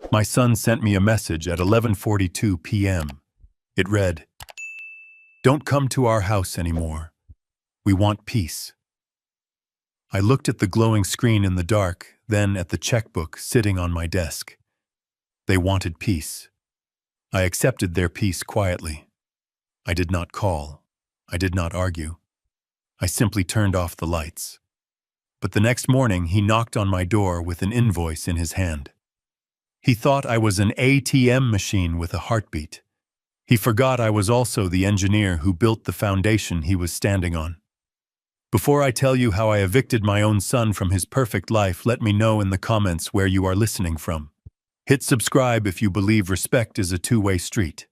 My son sent me a message at 11:42 p.m. It read, "Don't come to our house anymore. We want peace." I looked at the glowing screen in the dark, then at the checkbook sitting on my desk. They wanted peace. I accepted their peace quietly. I did not call. I did not argue. I simply turned off the lights. But the next morning, he knocked on my door with an invoice in his hand. He thought I was an ATM machine with a heartbeat. He forgot I was also the engineer who built the foundation he was standing on. Before I tell you how I evicted my own son from his perfect life, let me know in the comments where you are listening from. Hit subscribe if you believe respect is a two-way street.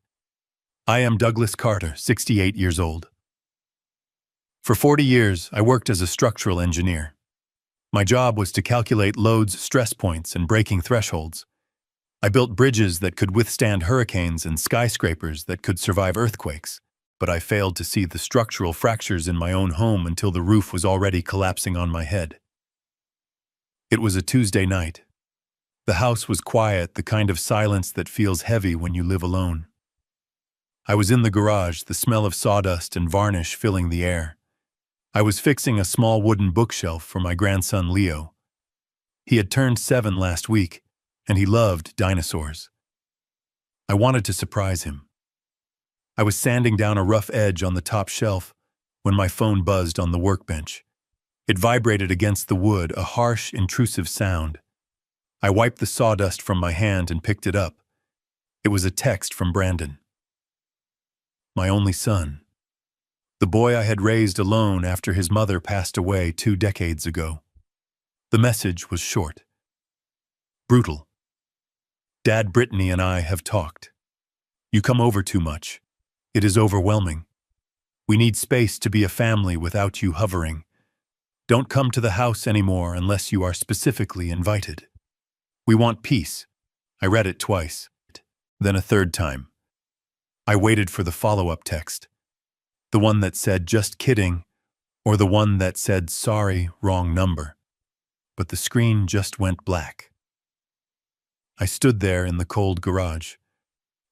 I am Douglas Carter, 68 years old. For 40 years, I worked as a structural engineer. My job was to calculate loads, stress points, and braking thresholds. I built bridges that could withstand hurricanes and skyscrapers that could survive earthquakes, but I failed to see the structural fractures in my own home until the roof was already collapsing on my head. It was a Tuesday night. The house was quiet, the kind of silence that feels heavy when you live alone. I was in the garage, the smell of sawdust and varnish filling the air. I was fixing a small wooden bookshelf for my grandson Leo. He had turned 7 last week, and he loved dinosaurs. I wanted to surprise him. I was sanding down a rough edge on the top shelf when my phone buzzed on the workbench. It vibrated against the wood, a harsh, intrusive sound. I wiped the sawdust from my hand and picked it up. It was a text from Brandon. My only son. The boy I had raised alone after his mother passed away 2 decades ago. The message was short. Brutal. Dad, Brittany and I have talked. You come over too much. It is overwhelming. We need space to be a family without you hovering. Don't come to the house anymore unless you are specifically invited. We want peace. I read it twice, then a third time. I waited for the follow-up text. The one that said, "Just kidding," or the one that said, "Sorry, wrong number." But the screen just went black. I stood there in the cold garage.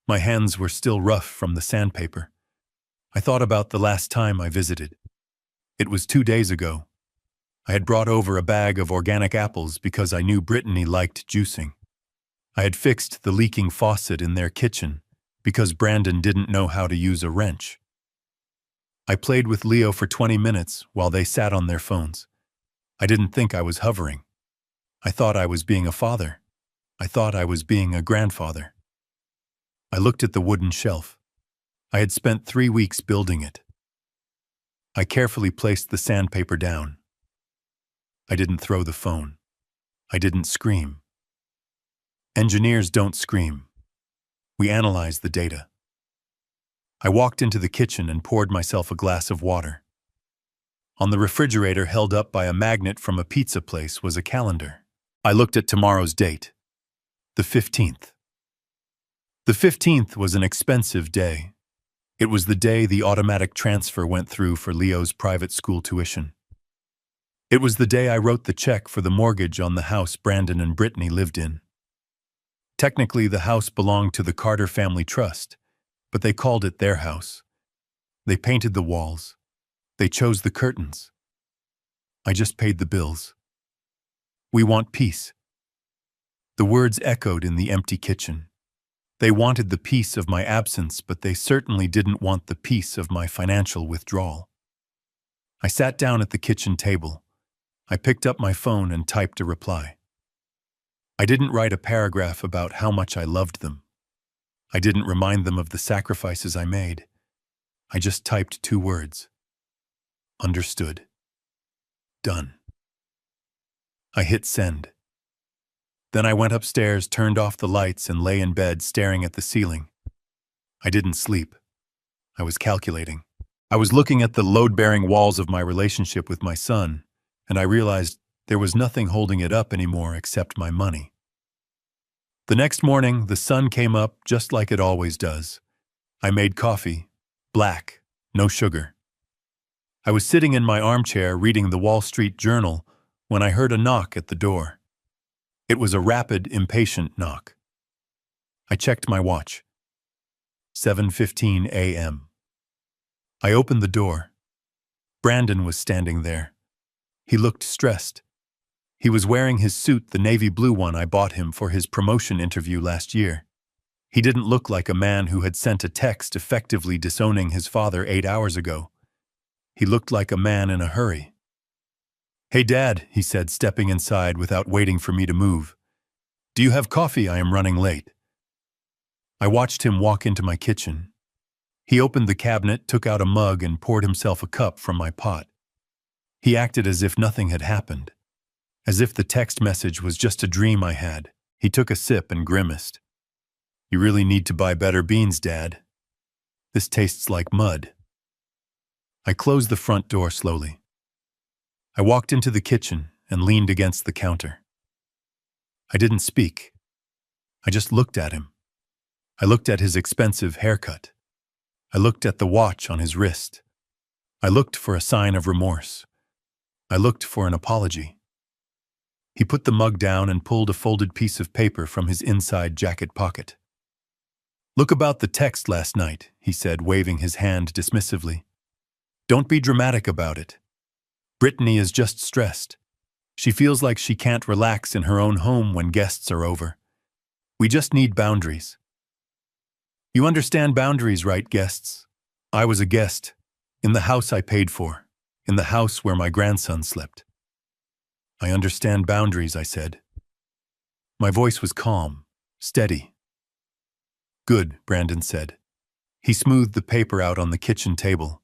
My hands were still rough from the sandpaper. I thought about the last time I visited. It was 2 days ago. I had brought over a bag of organic apples because I knew Brittany liked juicing. I had fixed the leaking faucet in their kitchen because Brandon didn't know how to use a wrench. I played with Leo for 20 minutes while they sat on their phones. I didn't think I was hovering. I thought I was being a father. I thought I was being a grandfather. I looked at the wooden shelf. I had spent 3 weeks building it. I carefully placed the sandpaper down. I didn't throw the phone. I didn't scream. Engineers don't scream. We analyze the data. I walked into the kitchen and poured myself a glass of water. On the refrigerator, held up by a magnet from a pizza place, was a calendar. I looked at tomorrow's date. The 15th. The 15th was an expensive day. It was the day the automatic transfer went through for Leo's private school tuition. It was the day I wrote the check for the mortgage on the house Brandon and Brittany lived in. Technically, the house belonged to the Carter Family Trust, but they called it their house. They painted the walls. They chose the curtains. I just paid the bills. We want peace. The words echoed in the empty kitchen. They wanted the peace of my absence, but they certainly didn't want the peace of my financial withdrawal. I sat down at the kitchen table. I picked up my phone and typed a reply. I didn't write a paragraph about how much I loved them. I didn't remind them of the sacrifices I made. I just typed 2 words. Understood. Done. I hit send. Then I went upstairs, turned off the lights, and lay in bed staring at the ceiling. I didn't sleep. I was calculating. I was looking at the load-bearing walls of my relationship with my son, and I realized there was nothing holding it up anymore except my money. The next morning, the sun came up just like it always does. I made coffee, black, no sugar. I was sitting in my armchair reading the Wall Street Journal when I heard a knock at the door. It was a rapid, impatient knock. I checked my watch. 7:15 a.m. I opened the door. Brandon was standing there. He looked stressed. He was wearing his suit, the navy blue one I bought him for his promotion interview last year. He didn't look like a man who had sent a text effectively disowning his father 8 hours ago. He looked like a man in a hurry. "Hey, Dad," he said, stepping inside without waiting for me to move. "Do you have coffee? I am running late." I watched him walk into my kitchen. He opened the cabinet, took out a mug, and poured himself a cup from my pot. He acted as if nothing had happened, as if the text message was just a dream I had. He took a sip and grimaced. "You really need to buy better beans, Dad. This tastes like mud." I closed the front door slowly. I walked into the kitchen and leaned against the counter. I didn't speak. I just looked at him. I looked at his expensive haircut. I looked at the watch on his wrist. I looked for a sign of remorse. I looked for an apology. He put the mug down and pulled a folded piece of paper from his inside jacket pocket. "Look about the text last night," he said, waving his hand dismissively. "Don't be dramatic about it. Brittany is just stressed. She feels like she can't relax in her own home when guests are over. We just need boundaries. You understand boundaries, right, guests? I was a guest, in the house I paid for, in the house where my grandson slept." "I understand boundaries," I said. My voice was calm, steady. "Good," Brandon said. He smoothed the paper out on the kitchen table.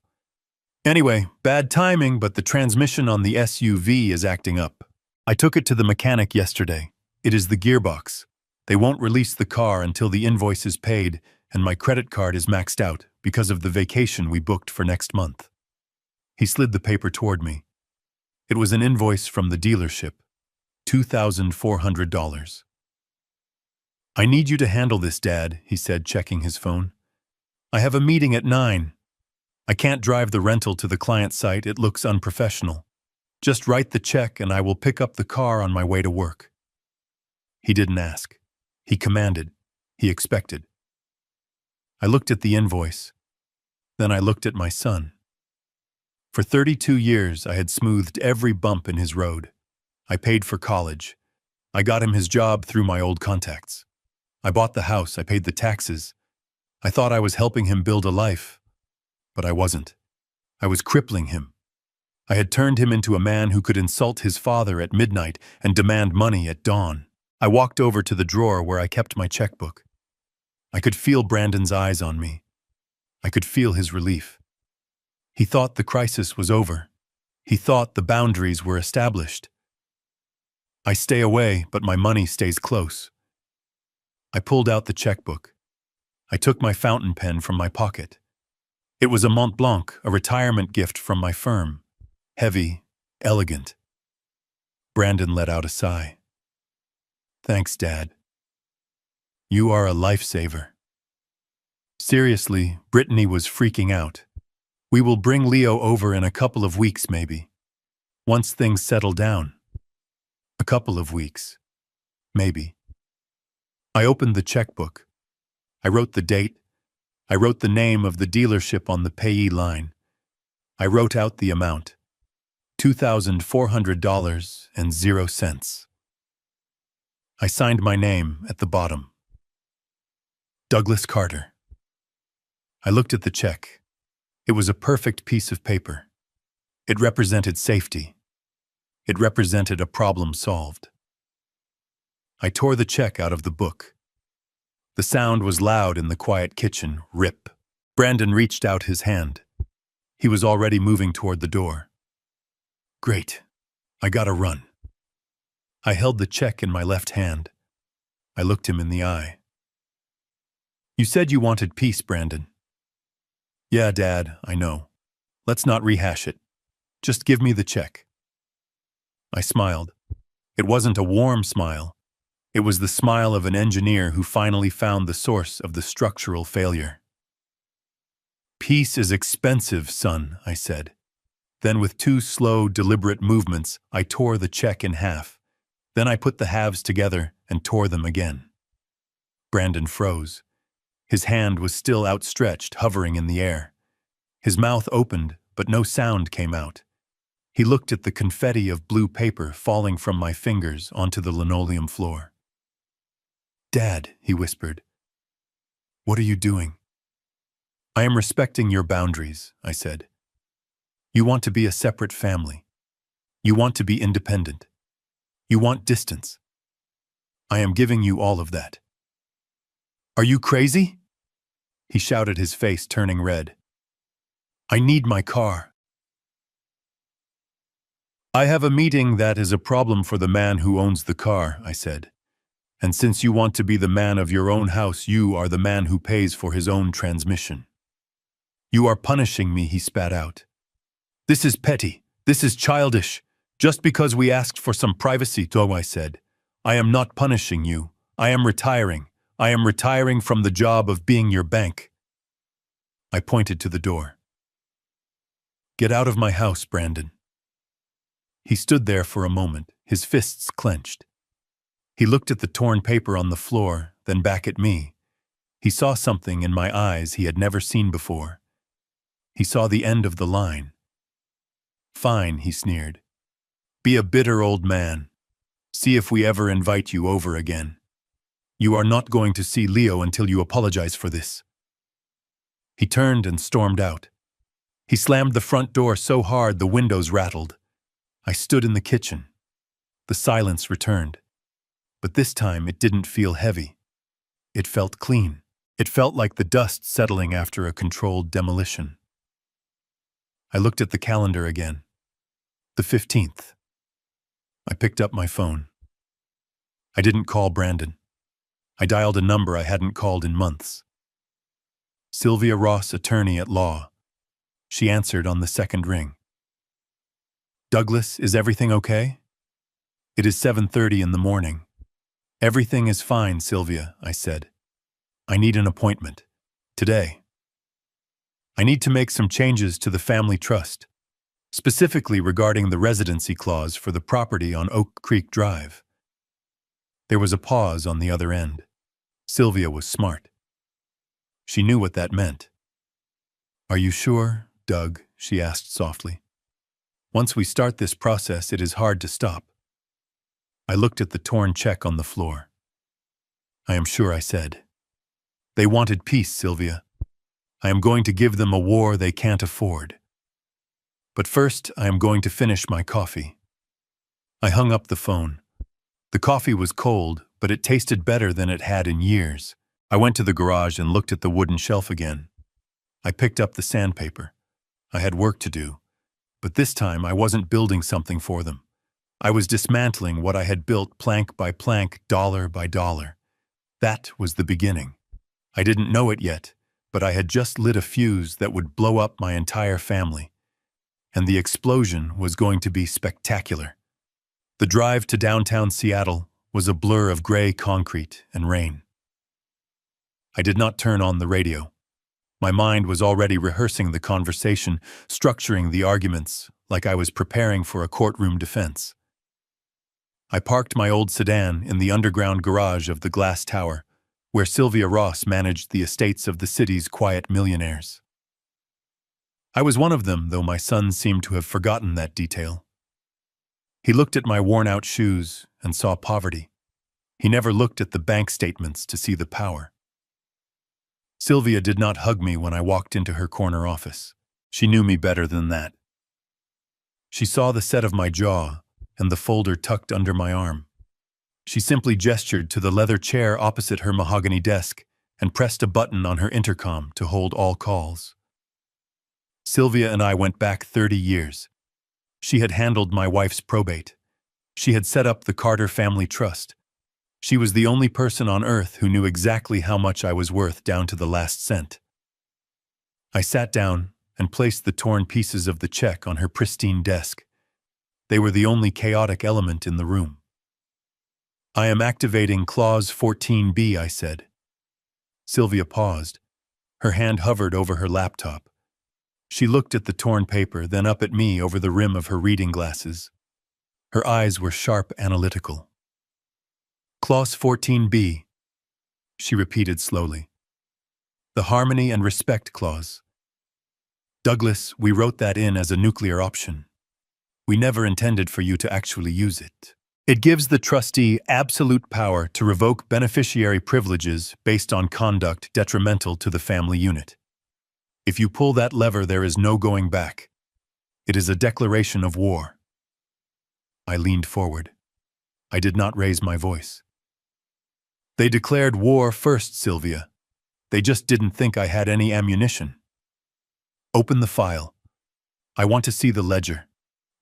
"Anyway, bad timing, but the transmission on the SUV is acting up. I took it to the mechanic yesterday. It is the gearbox. They won't release the car until the invoice is paid, and my credit card is maxed out because of the vacation we booked for next month." He slid the paper toward me. It was an invoice from the dealership, $2,400. "I need you to handle this, Dad," he said, checking his phone. "I have a meeting at 9. I can't drive the rental to the client site. It looks unprofessional. Just write the check and I will pick up the car on my way to work." He didn't ask. He commanded. He expected. I looked at the invoice. Then I looked at my son. For 32 years, I had smoothed every bump in his road. I paid for college. I got him his job through my old contacts. I bought the house. I paid the taxes. I thought I was helping him build a life. But I wasn't. I was crippling him. I had turned him into a man who could insult his father at midnight and demand money at dawn. I walked over to the drawer where I kept my checkbook. I could feel Brandon's eyes on me. I could feel his relief. He thought the crisis was over. He thought the boundaries were established. I stay away, but my money stays close. I pulled out the checkbook. I took my fountain pen from my pocket. It was a Mont Blanc, a retirement gift from my firm. Heavy, elegant. Brandon let out a sigh. "Thanks, Dad. You are a lifesaver." Seriously, Brittany was freaking out. "We will bring Leo over in a couple of weeks, maybe. Once things settle down. A couple of weeks. Maybe." I opened the checkbook. I wrote the date. I wrote the name of the dealership on the payee line. I wrote out the amount. $2,400.00. I signed my name at the bottom. Douglas Carter. I looked at the check. It was a perfect piece of paper. It represented safety. It represented a problem solved. I tore the check out of the book. The sound was loud in the quiet kitchen. Rip. Brandon reached out his hand. He was already moving toward the door. Great. I gotta run. I held the check in my left hand. I looked him in the eye. "You said you wanted peace, Brandon." "Yeah, Dad, I know. Let's not rehash it. Just give me the check." I smiled. It wasn't a warm smile. It was the smile of an engineer who finally found the source of the structural failure. "Peace is expensive, son," I said. Then with 2 slow, deliberate movements, I tore the check in half. Then I put the halves together and tore them again. Brandon froze. His hand was still outstretched, hovering in the air. His mouth opened, but no sound came out. He looked at the confetti of blue paper falling from my fingers onto the linoleum floor. "Dad," he whispered, "what are you doing?" "I am respecting your boundaries," I said. "You want to be a separate family. You want to be independent. You want distance. I am giving you all of that." "Are you crazy?" he shouted, his face turning red. "I need my car." "I have a meeting that is a problem for the man who owns the car," I said. "And since you want to be the man of your own house, you are the man who pays for his own transmission." "You are punishing me," he spat out. "This is petty. This is childish. Just because we asked for some privacy," I said. "I am not punishing you. I am retiring. I am retiring from the job of being your bank." I pointed to the door. "Get out of my house, Brandon." He stood there for a moment, his fists clenched. He looked at the torn paper on the floor, then back at me. He saw something in my eyes he had never seen before. He saw the end of the line. "Fine," he sneered. "Be a bitter old man. See if we ever invite you over again. You are not going to see Leo until you apologize for this." He turned and stormed out. He slammed the front door so hard the windows rattled. I stood in the kitchen. The silence returned. But this time it didn't feel heavy. It felt clean. It felt like the dust settling after a controlled demolition. I looked at the calendar again. The 15th. I picked up my phone. I didn't call Brandon. I dialed a number I hadn't called in months. Sylvia Ross, attorney at law. She answered on the second ring. "Douglas, is everything okay?" "It is 7:30 in the morning." "Everything is fine, Sylvia," I said. "I need an appointment. Today. I need to make some changes to the family trust, specifically regarding the residency clause for the property on Oak Creek Drive." There was a pause on the other end. Sylvia was smart. She knew what that meant. "Are you sure, Doug?" she asked softly. "Once we start this process, it is hard to stop." I looked at the torn check on the floor. "I am sure," I said. "They wanted peace, Sylvia. I am going to give them a war they can't afford. But first, I am going to finish my coffee." I hung up the phone. The coffee was cold, but it tasted better than it had in years. I went to the garage and looked at the wooden shelf again. I picked up the sandpaper. I had work to do, but this time I wasn't building something for them. I was dismantling what I had built plank by plank, dollar by dollar. That was the beginning. I didn't know it yet, but I had just lit a fuse that would blow up my entire family. And the explosion was going to be spectacular. The drive to downtown Seattle was a blur of gray concrete and rain. I did not turn on the radio. My mind was already rehearsing the conversation, structuring the arguments like I was preparing for a courtroom defense. I parked my old sedan in the underground garage of the Glass Tower, where Sylvia Ross managed the estates of the city's quiet millionaires. I was one of them, though my son seemed to have forgotten that detail. He looked at my worn-out shoes and saw poverty. He never looked at the bank statements to see the power. Sylvia did not hug me when I walked into her corner office. She knew me better than that. She saw the set of my jaw and the folder tucked under my arm. She simply gestured to the leather chair opposite her mahogany desk and pressed a button on her intercom to hold all calls. Sylvia and I went back 30 years. She had handled my wife's probate. She had set up the Carter Family Trust. She was the only person on earth who knew exactly how much I was worth down to the last cent. I sat down and placed the torn pieces of the check on her pristine desk. They were the only chaotic element in the room. "I am activating Clause 14B, I said. Sylvia paused. Her hand hovered over her laptop. She looked at the torn paper, then up at me over the rim of her reading glasses. Her eyes were sharp, analytical. "Clause 14B. she repeated slowly. The harmony and respect clause. Douglas, we wrote that in as a nuclear option. We never intended for you to actually use it. It gives the trustee absolute power to revoke beneficiary privileges based on conduct detrimental to the family unit. If you pull that lever, there is no going back. It is a declaration of war. I leaned forward. I did not raise my voice. They declared war first, Sylvia. They just didn't think I had any ammunition. Open the file. I want to see the ledger.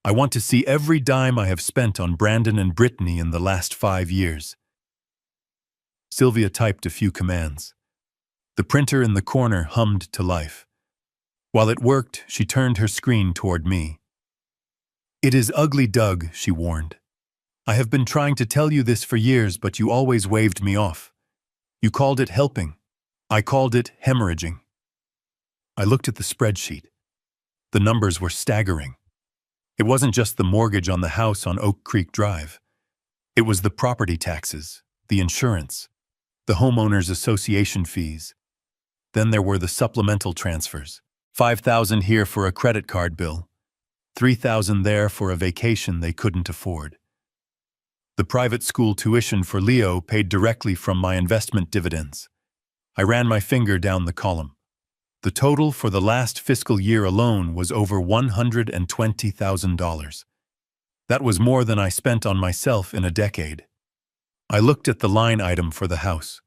I want to see every dime I have spent on Brandon and Brittany in the last 5 years. Sylvia typed a few commands. The printer in the corner hummed to life. While it worked, she turned her screen toward me. It is ugly, Doug, she warned. I have been trying to tell you this for years, but you always waved me off. You called it helping. I called it hemorrhaging. I looked at the spreadsheet. The numbers were staggering. It wasn't just the mortgage on the house on Oak Creek Drive. It was the property taxes, the insurance, the homeowners association fees. Then there were the supplemental transfers. $5,000 here for a credit card bill. $3,000 there for a vacation they couldn't afford. The private school tuition for Leo paid directly from my investment dividends. I ran my finger down the column. The total for the last fiscal year alone was over $120,000. That was more than I spent on myself in a decade. I looked at the line item for the house.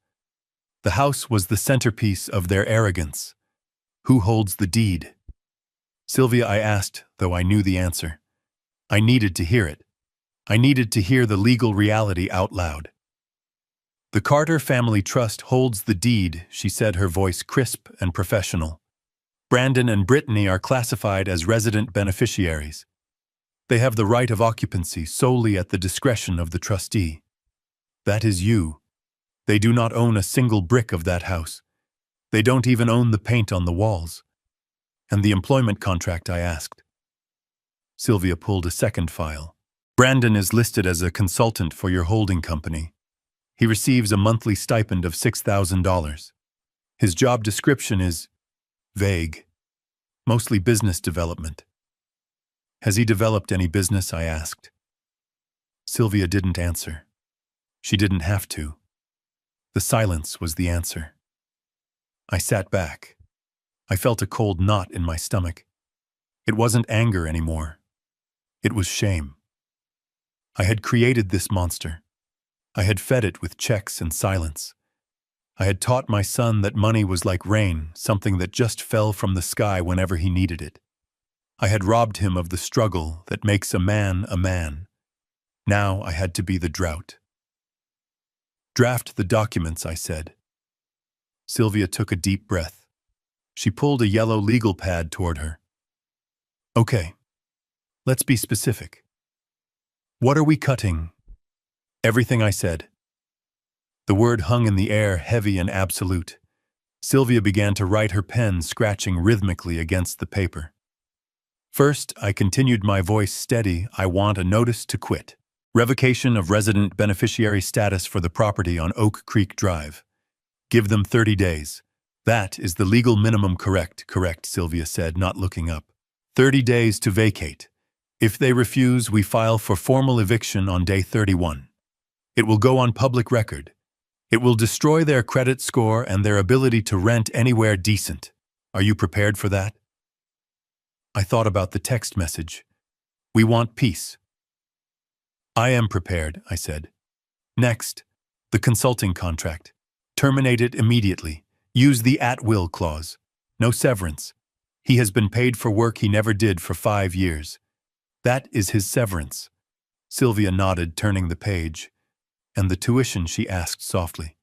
The house was the centerpiece of their arrogance. Who holds the deed? Sylvia, I asked, though I knew the answer. I needed to hear it. I needed to hear the legal reality out loud. The Carter Family Trust holds the deed, she said, her voice crisp and professional. Brandon and Brittany are classified as resident beneficiaries. They have the right of occupancy solely at the discretion of the trustee. That is you. They do not own a single brick of that house. They don't even own the paint on the walls. And the employment contract, I asked. Sylvia pulled a second file. Brandon is listed as a consultant for your holding company. He receives a monthly stipend of $6,000. His job description is vague, mostly business development. Has he developed any business? I asked. Sylvia didn't answer. She didn't have to. The silence was the answer. I sat back. I felt a cold knot in my stomach. It wasn't anger anymore. It was shame. I had created this monster. I had fed it with checks and silence. I had taught my son that money was like rain, something that just fell from the sky whenever he needed it. I had robbed him of the struggle that makes a man a man. Now I had to be the drought. Draft the documents, I said. Sylvia took a deep breath. She pulled a yellow legal pad toward her. Okay, let's be specific. What are we cutting? Everything, I said. The word hung in the air, heavy and absolute. Sylvia began to write, her pen scratching rhythmically against the paper. First, I continued, my voice steady, I want a notice to quit. Revocation of resident beneficiary status for the property on Oak Creek Drive. Give them 30 days. That is the legal minimum. Correct, Sylvia said, not looking up. 30 days to vacate. If they refuse, we file for formal eviction on day 31. It will go on public record. It will destroy their credit score and their ability to rent anywhere decent. Are you prepared for that? I thought about the text message. We want peace. I am prepared, I said. Next, the consulting contract. Terminate it immediately. Use the at-will clause. No severance. He has been paid for work he never did for 5 years. That is his severance. Sylvia nodded, turning the page. And the tuition, she asked softly.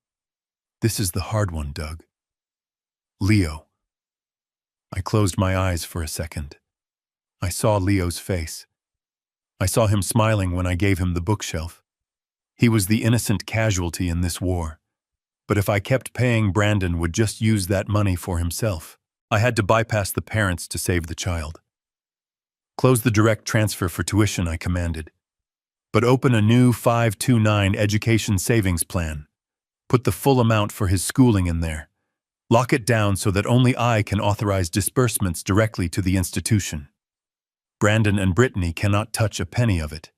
This is the hard one, Doug. Leo. I closed my eyes for a second. I saw Leo's face. I saw him smiling when I gave him the bookshelf. He was the innocent casualty in this war. But if I kept paying, Brandon would just use that money for himself. I had to bypass the parents to save the child. Close the direct transfer for tuition, I commanded. But open a new 529 education savings plan. Put the full amount for his schooling in there. Lock it down so that only I can authorize disbursements directly to the institution. Brandon and Brittany cannot touch a penny of it.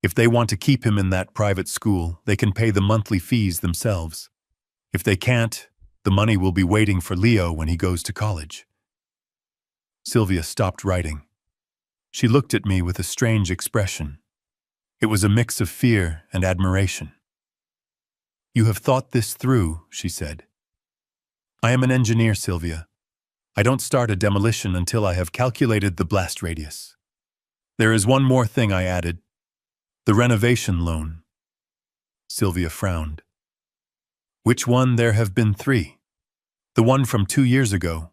If they want to keep him in that private school, they can pay the monthly fees themselves. If they can't, the money will be waiting for Leo when he goes to college. Sylvia stopped writing. She looked at me with a strange expression. It was a mix of fear and admiration. "You have thought this through," she said. "I am an engineer, Sylvia. I don't start a demolition until I have calculated the blast radius. There is one more thing," I added. "The renovation loan." Sylvia frowned. "Which one? There have been 3. The one from 2 years ago.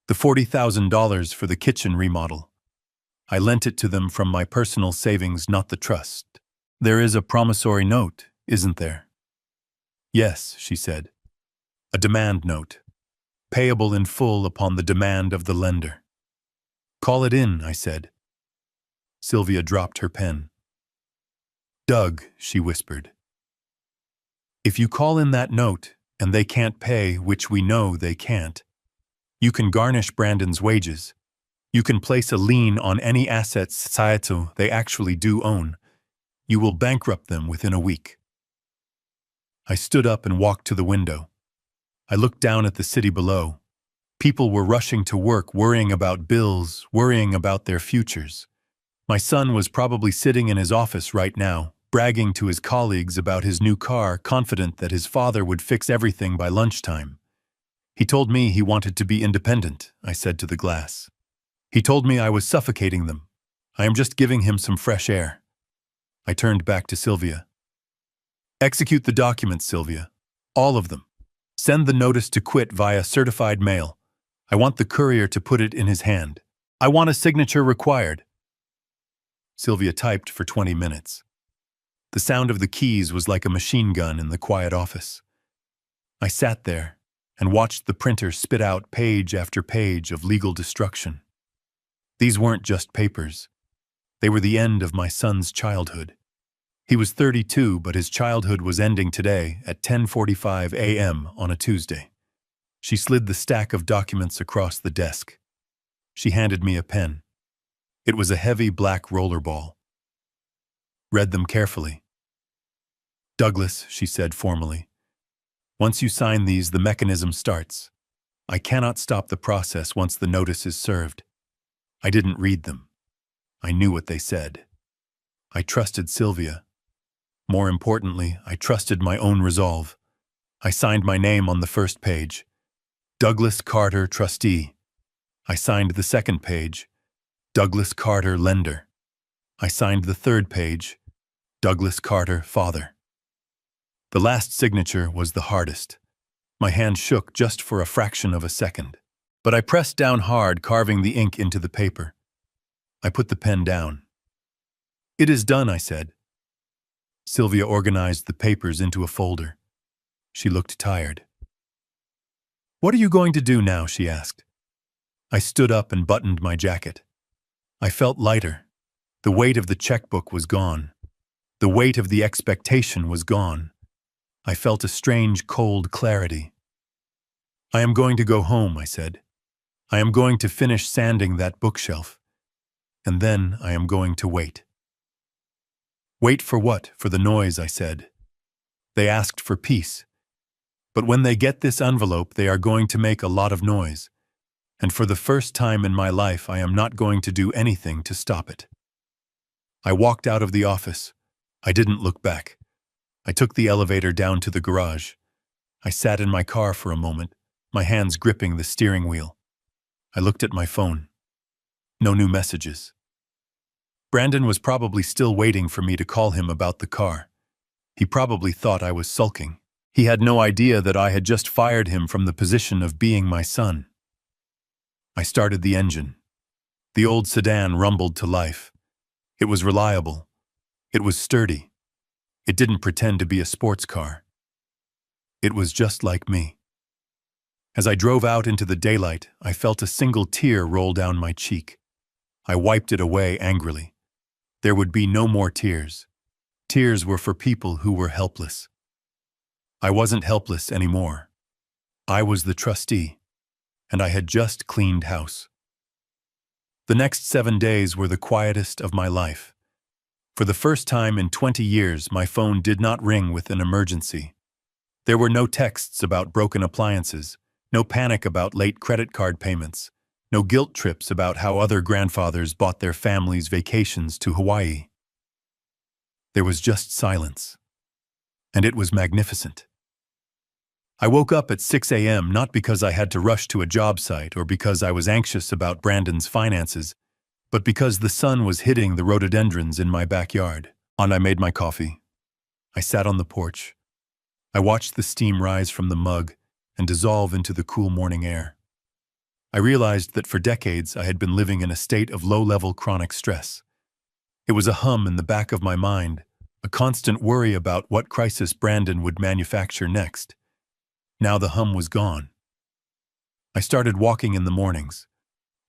The $40,000 for the kitchen remodel. I lent it to them from my personal savings, not the trust. There is a promissory note, isn't there?" "Yes," she said. "A demand note, payable in full upon the demand of the lender." "Call it in," I said. Sylvia dropped her pen. "Doug," she whispered, "if you call in that note and they can't pay, which we know they can't, you can garnish Brandon's wages. You can place a lien on any assets societal they actually do own. You will bankrupt them within a week." I stood up and walked to the window. I looked down at the city below. People were rushing to work, worrying about bills, worrying about their futures. My son was probably sitting in his office right now, bragging to his colleagues about his new car, confident that his father would fix everything by lunchtime. "He told me he wanted to be independent," I said to the glass. "He told me I was suffocating them. I am just giving him some fresh air." I turned back to Sylvia. "Execute the documents, Sylvia. All of them. Send the notice to quit via certified mail. I want the courier to put it in his hand. I want a signature required." Sylvia typed for 20 minutes. The sound of the keys was like a machine gun in the quiet office. I sat there and watched the printer spit out page after page of legal destruction. These weren't just papers. They were the end of my son's childhood. He was 32, but his childhood was ending today at 10:45 a.m. on a Tuesday. She slid the stack of documents across the desk. She handed me a pen. It was a heavy black rollerball. Read them carefully. "Douglas," she said formally, "once you sign these, the mechanism starts. I cannot stop the process once the notice is served." I didn't read them. I knew what they said. I trusted Sylvia. More importantly, I trusted my own resolve. I signed my name on the first page. Douglas Carter, trustee. I signed the second page. Douglas Carter, lender. I signed the third page. Douglas Carter, father. The last signature was the hardest. My hand shook just for a fraction of a second. But I pressed down hard, carving the ink into the paper. I put the pen down. "It is done," I said. Sylvia organized the papers into a folder. She looked tired. "What are you going to do now?" she asked. I stood up and buttoned my jacket. I felt lighter. The weight of the checkbook was gone. The weight of the expectation was gone. I felt a strange, cold clarity. "I am going to go home," I said. "I am going to finish sanding that bookshelf. And then I am going to wait." "Wait for what?" "For the noise," I said. "They asked for peace. But when they get this envelope, they are going to make a lot of noise. And for the first time in my life, I am not going to do anything to stop it." I walked out of the office. I didn't look back. I took the elevator down to the garage. I sat in my car for a moment, my hands gripping the steering wheel. I looked at my phone. No new messages. Brandon was probably still waiting for me to call him about the car. He probably thought I was sulking. He had no idea that I had just fired him from the position of being my son. I started the engine. The old sedan rumbled to life. It was reliable. It was sturdy. It didn't pretend to be a sports car. It was just like me. As I drove out into the daylight, I felt a single tear roll down my cheek. I wiped it away angrily. There would be no more tears. Tears were for people who were helpless. I wasn't helpless anymore. I was the trustee, and I had just cleaned house. The next 7 days were the quietest of my life. For the first time in 20 years, my phone did not ring with an emergency. There were no texts about broken appliances, no panic about late credit card payments, no guilt trips about how other grandfathers bought their families vacations to Hawaii. There was just silence. And it was magnificent. I woke up at 6 a.m. not because I had to rush to a job site or because I was anxious about Brandon's finances, but because the sun was hitting the rhododendrons in my backyard. I made my coffee. I sat on the porch. I watched the steam rise from the mug and dissolve into the cool morning air. I realized that for decades I had been living in a state of low-level chronic stress. It was a hum in the back of my mind, a constant worry about what crisis Brandon would manufacture next. Now the hum was gone. I started walking in the mornings.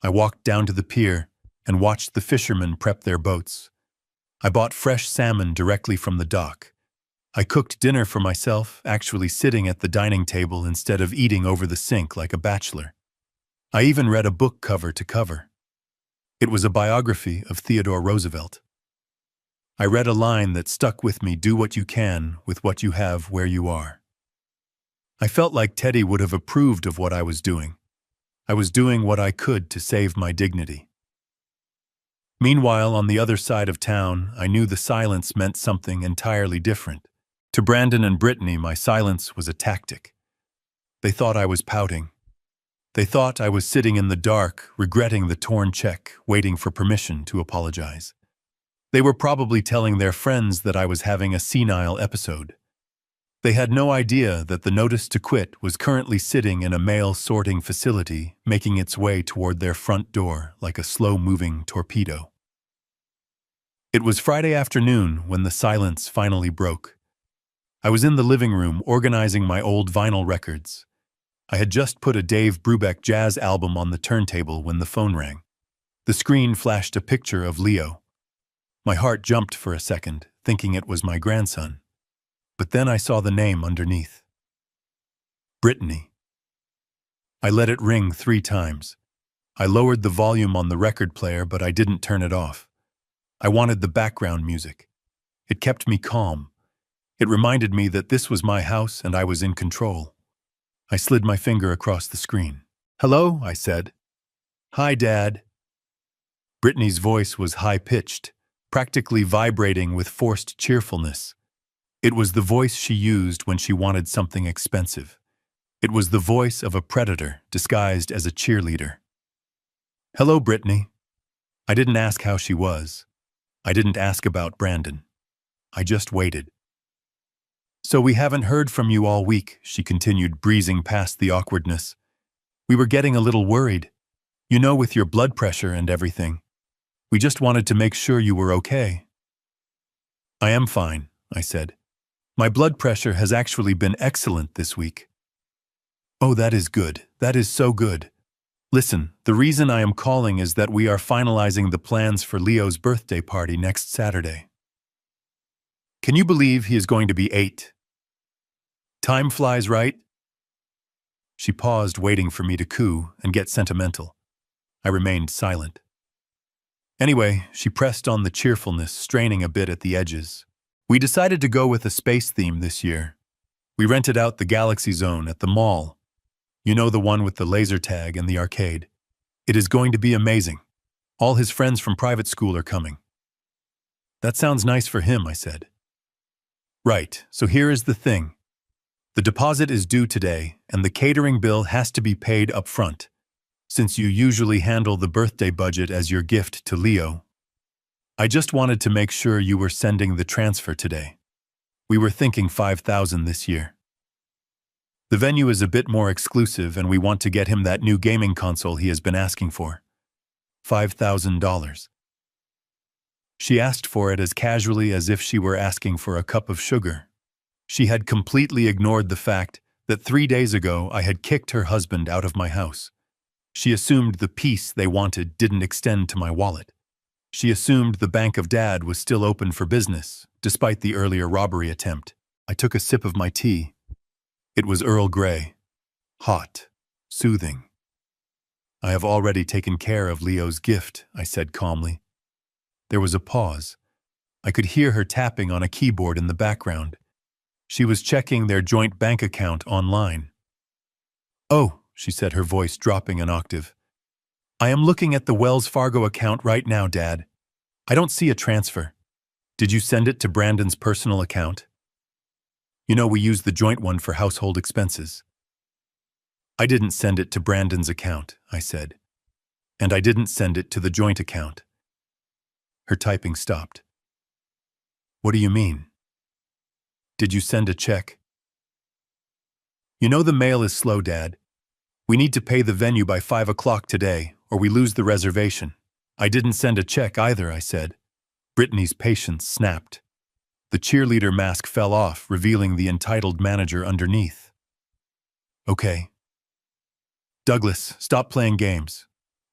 I walked down to the pier and watched the fishermen prep their boats. I bought fresh salmon directly from the dock. I cooked dinner for myself, actually sitting at the dining table instead of eating over the sink like a bachelor. I even read a book cover to cover. It was a biography of Theodore Roosevelt. I read a line that stuck with me: do what you can with what you have where you are. I felt like Teddy would have approved of what I was doing. I was doing what I could to save my dignity. Meanwhile, on the other side of town, I knew the silence meant something entirely different. To Brandon and Brittany, my silence was a tactic. They thought I was pouting. They thought I was sitting in the dark, regretting the torn check, waiting for permission to apologize. They were probably telling their friends that I was having a senile episode. They had no idea that the notice to quit was currently sitting in a mail sorting facility, making its way toward their front door like a slow-moving torpedo. It was Friday afternoon when the silence finally broke. I was in the living room organizing my old vinyl records. I had just put a Dave Brubeck jazz album on the turntable when the phone rang. The screen flashed a picture of Leo. My heart jumped for a second, thinking it was my grandson. But then I saw the name underneath. Brittany. I let it ring 3 times. I lowered the volume on the record player, but I didn't turn it off. I wanted the background music. It kept me calm. It reminded me that this was my house and I was in control. I slid my finger across the screen. "Hello," I said. "Hi, Dad." Brittany's voice was high-pitched, practically vibrating with forced cheerfulness. It was the voice she used when she wanted something expensive. It was the voice of a predator disguised as a cheerleader. "Hello, Brittany." I didn't ask how she was. I didn't ask about Brandon. I just waited. "So we haven't heard from you all week," she continued, breezing past the awkwardness. "We were getting a little worried. You know, with your blood pressure and everything. We just wanted to make sure you were okay." "I am fine," I said. "My blood pressure has actually been excellent this week." "Oh, that is good. That is so good. Listen, the reason I am calling is that we are finalizing the plans for Leo's birthday party next Saturday. Can you believe he is going to be 8? Time flies, right?" She paused, waiting for me to coo and get sentimental. I remained silent. Anyway, she pressed on the cheerfulness, straining a bit at the edges. "We decided to go with a space theme this year. We rented out the Galaxy Zone at the mall. You know, the one with the laser tag and the arcade. It is going to be amazing. All his friends from private school are coming." "That sounds nice for him," I said. "Right, so here is the thing. The deposit is due today, and the catering bill has to be paid up front. Since you usually handle the birthday budget as your gift to Leo, I just wanted to make sure you were sending the transfer today. We were thinking 5,000 this year. The venue is a bit more exclusive, and we want to get him that new gaming console he has been asking for. $5,000. She asked for it as casually as if she were asking for a cup of sugar. She had completely ignored the fact that 3 days ago I had kicked her husband out of my house. She assumed the peace they wanted didn't extend to my wallet. She assumed the Bank of Dad was still open for business, despite the earlier robbery attempt. I took a sip of my tea. It was Earl Grey. Hot. Soothing. I have already taken care of Leo's gift, I said calmly. There was a pause. I could hear her tapping on a keyboard in the background. She was checking their joint bank account online. Oh, she said, her voice dropping an octave. I am looking at the Wells Fargo account right now, Dad. I don't see a transfer. Did you send it to Brandon's personal account? You know, we use the joint one for household expenses. I didn't send it to Brandon's account, I said. And I didn't send it to the joint account. Her typing stopped. What do you mean? Did you send a check? You know the mail is slow, Dad. We need to pay the venue by 5 o'clock today, or we lose the reservation. I didn't send a check either, I said. Brittany's patience snapped. The cheerleader mask fell off, revealing the entitled manager underneath. Okay. Douglas, stop playing games.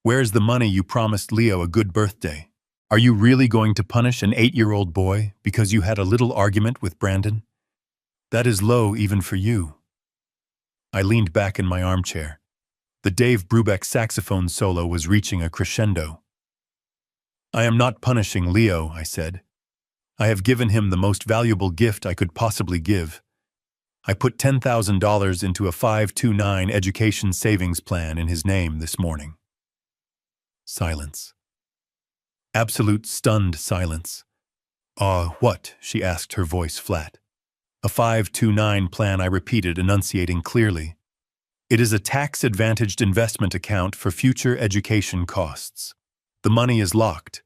Where's the money you promised Leo a good birthday? Are you really going to punish an 8-year-old boy because you had a little argument with Brandon? That is low even for you. I leaned back in my armchair. The Dave Brubeck saxophone solo was reaching a crescendo. I am not punishing Leo, I said. I have given him the most valuable gift I could possibly give. I put $10,000 into a 529 education savings plan in his name this morning. Silence. Absolute stunned silence. What? She asked, her voice flat. A 529 plan, I repeated, enunciating clearly. It is a tax-advantaged investment account for future education costs. The money is locked.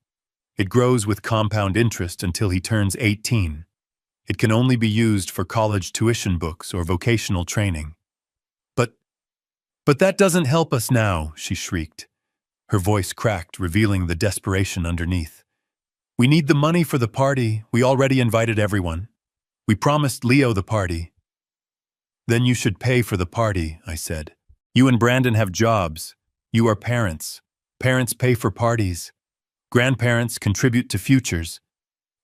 It grows with compound interest until he turns 18. It can only be used for college tuition books or vocational training. But that doesn't help us now, she shrieked. Her voice cracked, revealing the desperation underneath. We need the money for the party. We already invited everyone. We promised Leo the party. Then you should pay for the party, I said. You and Brandon have jobs. You are parents. Parents pay for parties. Grandparents contribute to futures.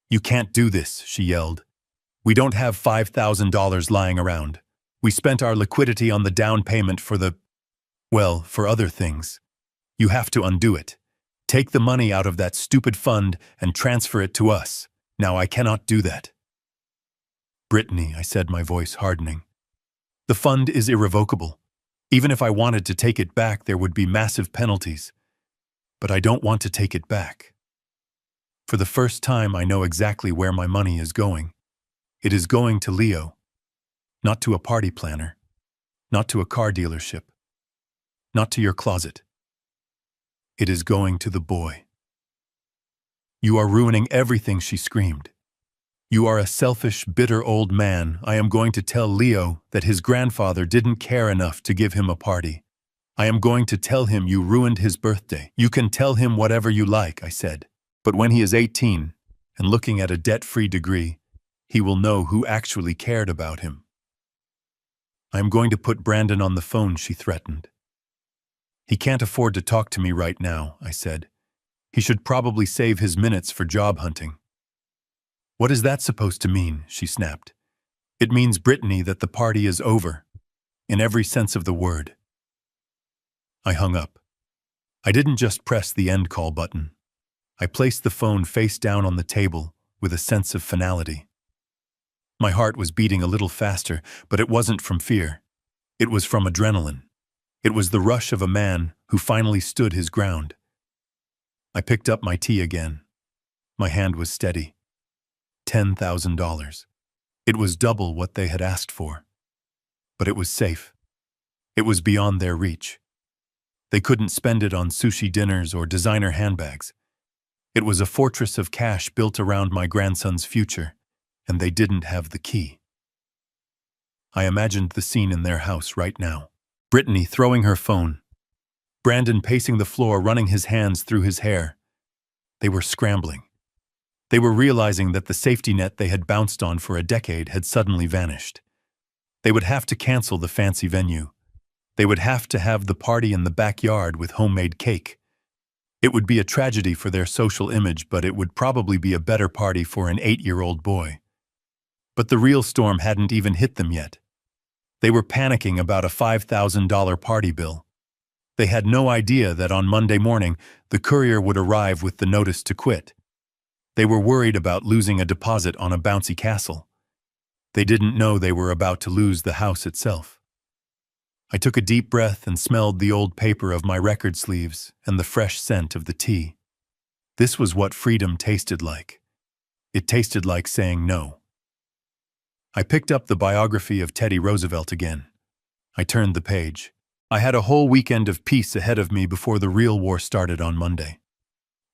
You can't do this, she yelled. We don't have $5,000 lying around. We spent our liquidity on the down payment for for other things. You have to undo it. Take the money out of that stupid fund and transfer it to us. Now I cannot do that. Brittany, I said, my voice hardening. The fund is irrevocable. Even if I wanted to take it back, there would be massive penalties. But I don't want to take it back. For the first time, I know exactly where my money is going. It is going to Leo. Not to a party planner. Not to a car dealership. Not to your closet. It is going to the boy. You are ruining everything, she screamed. You are a selfish, bitter old man. I am going to tell Leo that his grandfather didn't care enough to give him a party. I am going to tell him you ruined his birthday. You can tell him whatever you like, I said. But when he is 18 and looking at a debt-free degree, he will know who actually cared about him. I am going to put Brandon on the phone, she threatened. He can't afford to talk to me right now, I said. He should probably save his minutes for job hunting. What is that supposed to mean? She snapped. It means, Brittany, that the party is over, in every sense of the word. I hung up. I didn't just press the end call button. I placed the phone face down on the table with a sense of finality. My heart was beating a little faster, but it wasn't from fear. It was from adrenaline. It was the rush of a man who finally stood his ground. I picked up my tea again. My hand was steady. $10,000. It was double what they had asked for. But it was safe. It was beyond their reach. They couldn't spend it on sushi dinners or designer handbags. It was a fortress of cash built around my grandson's future, and they didn't have the key. I imagined the scene in their house right now. Brittany throwing her phone. Brandon pacing the floor, running his hands through his hair. They were scrambling. They were realizing that the safety net they had bounced on for a decade had suddenly vanished. They would have to cancel the fancy venue. They would have to have the party in the backyard with homemade cake. It would be a tragedy for their social image, but it would probably be a better party for an 8-year-old boy. But the real storm hadn't even hit them yet. They were panicking about a $5,000 party bill. They had no idea that on Monday morning, the courier would arrive with the notice to quit. They were worried about losing a deposit on a bouncy castle. They didn't know they were about to lose the house itself. I took a deep breath and smelled the old paper of my record sleeves and the fresh scent of the tea. This was what freedom tasted like. It tasted like saying no. I picked up the biography of Teddy Roosevelt again. I turned the page. I had a whole weekend of peace ahead of me before the real war started on Monday.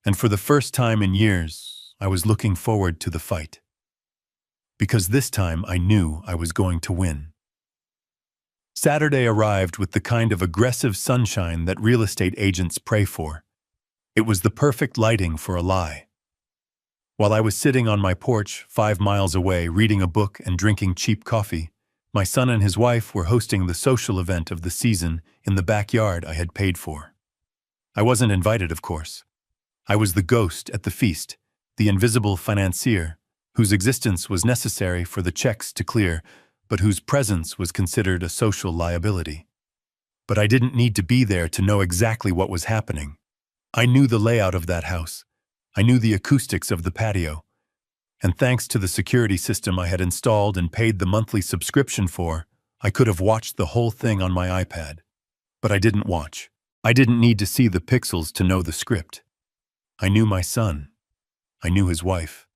And for the first time in years, I was looking forward to the fight. Because this time I knew I was going to win. Saturday arrived with the kind of aggressive sunshine that real estate agents pray for. It was the perfect lighting for a lie. While I was sitting on my porch 5 miles away reading a book and drinking cheap coffee, my son and his wife were hosting the social event of the season in the backyard I had paid for. I wasn't invited, of course. I was the ghost at the feast, the invisible financier, whose existence was necessary for the checks to clear, but whose presence was considered a social liability. But I didn't need to be there to know exactly what was happening. I knew the layout of that house. I knew the acoustics of the patio. And thanks to the security system I had installed and paid the monthly subscription for, I could have watched the whole thing on my iPad. But I didn't watch. I didn't need to see the pixels to know the script. I knew my son. I knew his wife.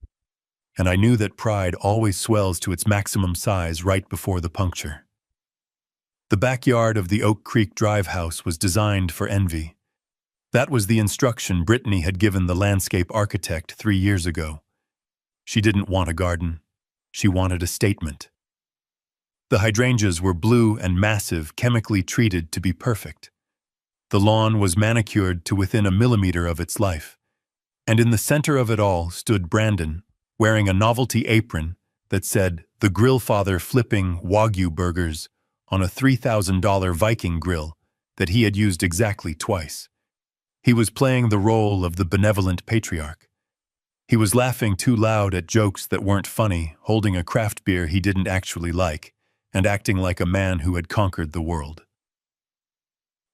And I knew that pride always swells to its maximum size right before the puncture. The backyard of the Oak Creek Drive house was designed for envy. That was the instruction Brittany had given the landscape architect 3 years ago. She didn't want a garden. She wanted a statement. The hydrangeas were blue and massive, chemically treated to be perfect. The lawn was manicured to within a millimeter of its life. And in the center of it all stood Brandon, wearing a novelty apron that said, "The Grill Father flipping Wagyu burgers" on a $3,000 Viking grill that he had used exactly twice. He was playing the role of the benevolent patriarch. He was laughing too loud at jokes that weren't funny, holding a craft beer he didn't actually like, and acting like a man who had conquered the world.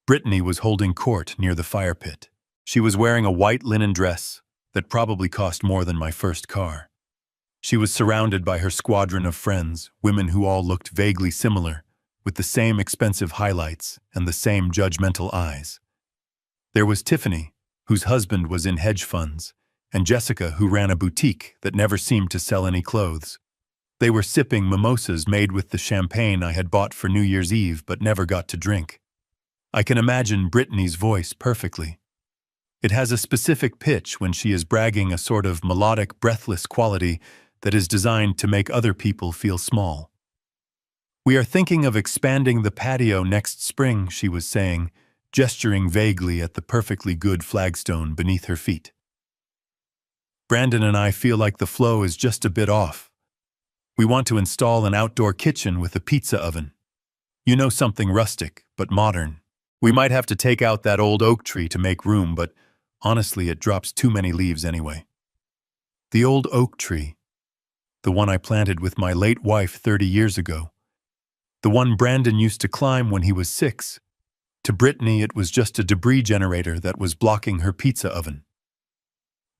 Brittany was holding court near the fire pit. She was wearing a white linen dress that probably cost more than my first car. She was surrounded by her squadron of friends, women who all looked vaguely similar, with the same expensive highlights and the same judgmental eyes. There was Tiffany, whose husband was in hedge funds, and Jessica, who ran a boutique that never seemed to sell any clothes. They were sipping mimosas made with the champagne I had bought for New Year's Eve but never got to drink. I can imagine Brittany's voice perfectly. It has a specific pitch when she is bragging, a sort of melodic, breathless quality that is designed to make other people feel small. "We are thinking of expanding the patio next spring," she was saying, gesturing vaguely at the perfectly good flagstone beneath her feet. "Brandon and I feel like the flow is just a bit off. We want to install an outdoor kitchen with a pizza oven. You know, something rustic, but modern. We might have to take out that old oak tree to make room, but honestly, it drops too many leaves anyway." The old oak tree. The one I planted with my late wife 30 years ago. The one Brandon used to climb when he was 6. To Brittany, it was just a debris generator that was blocking her pizza oven.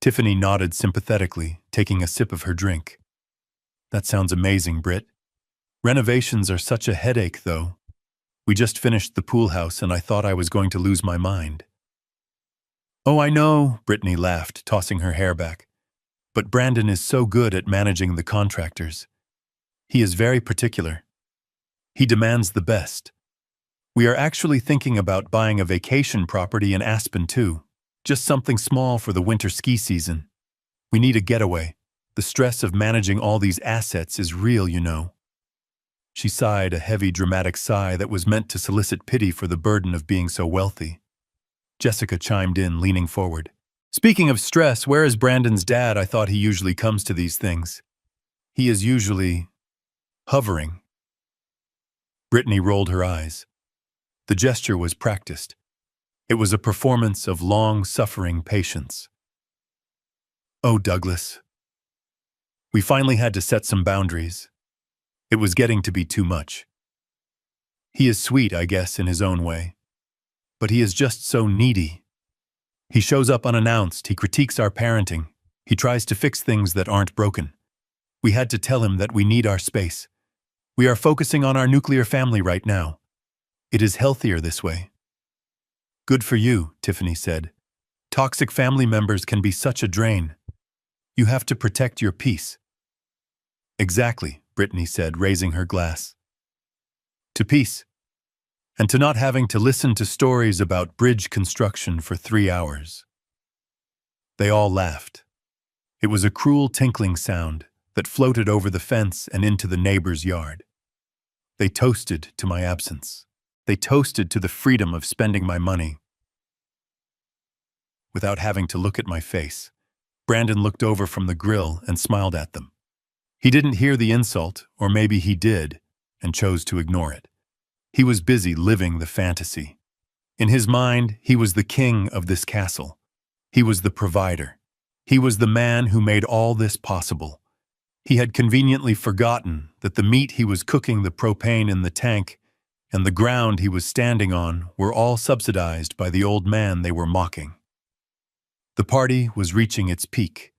Tiffany nodded sympathetically, taking a sip of her drink. "That sounds amazing, Britt. Renovations are such a headache, though. We just finished the pool house and I thought I was going to lose my mind." "Oh, I know," Brittany laughed, tossing her hair back. "But Brandon is so good at managing the contractors. He is very particular. He demands the best. We are actually thinking about buying a vacation property in Aspen, too. Just something small for the winter ski season. We need a getaway. The stress of managing all these assets is real, you know." She sighed, a heavy, dramatic sigh that was meant to solicit pity for the burden of being so wealthy. Jessica chimed in, leaning forward. "Speaking of stress, where is Brandon's dad? I thought he usually comes to these things." "He is usually hovering." Brittany rolled her eyes. The gesture was practiced. It was a performance of long-suffering patience. "Oh, Douglas." We finally had to set some boundaries. It was getting to be too much. He is sweet, I guess, in his own way. But he is just so needy. He shows up unannounced, he critiques our parenting, he tries to fix things that aren't broken. We had to tell him that we need our space. We are focusing on our nuclear family right now. It is healthier this way. Good for you, Tiffany said. Toxic family members can be such a drain. You have to protect your peace. Exactly, Brittany said, raising her glass. To peace. And to not having to listen to stories about bridge construction for 3 hours. They all laughed. It was a cruel tinkling sound that floated over the fence and into the neighbor's yard. They toasted to my absence. They toasted to the freedom of spending my money. Without having to look at my face, Brandon looked over from the grill and smiled at them. He didn't hear the insult, or maybe he did, and chose to ignore it. He was busy living the fantasy. In his mind, he was the king of this castle. He was the provider. He was the man who made all this possible. He had conveniently forgotten that the meat he was cooking, the propane in the tank, and the ground he was standing on were all subsidized by the old man they were mocking. The party was reaching its peak.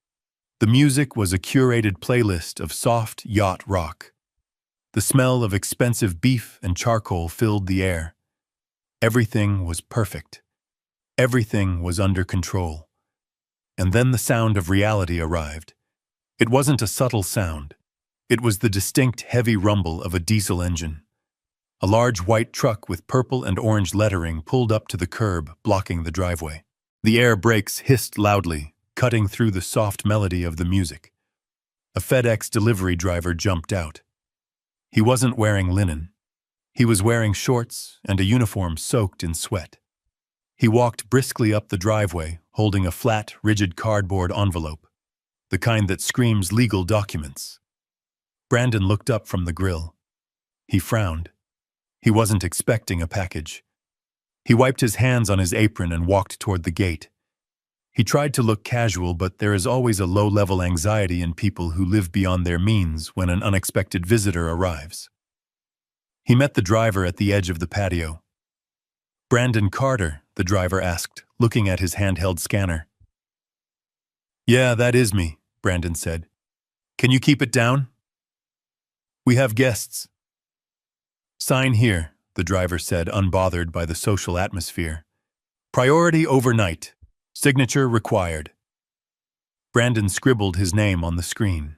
The music was a curated playlist of soft yacht rock. The smell of expensive beef and charcoal filled the air. Everything was perfect. Everything was under control. And then the sound of reality arrived. It wasn't a subtle sound. It was the distinct heavy rumble of a diesel engine. A large white truck with purple and orange lettering pulled up to the curb, blocking the driveway. The air brakes hissed loudly, cutting through the soft melody of the music. A FedEx delivery driver jumped out. He wasn't wearing linen. He was wearing shorts and a uniform soaked in sweat. He walked briskly up the driveway, holding a flat, rigid cardboard envelope, the kind that screams legal documents. Brandon looked up from the grill. He frowned. He wasn't expecting a package. He wiped his hands on his apron and walked toward the gate. He tried to look casual, but there is always a low-level anxiety in people who live beyond their means when an unexpected visitor arrives. He met the driver at the edge of the patio. "Brandon Carter," the driver asked, looking at his handheld scanner. "Yeah, that is me," Brandon said. "Can you keep it down?" "We have guests." "Sign here," the driver said, unbothered by the social atmosphere. "Priority overnight. Signature required." Brandon scribbled his name on the screen.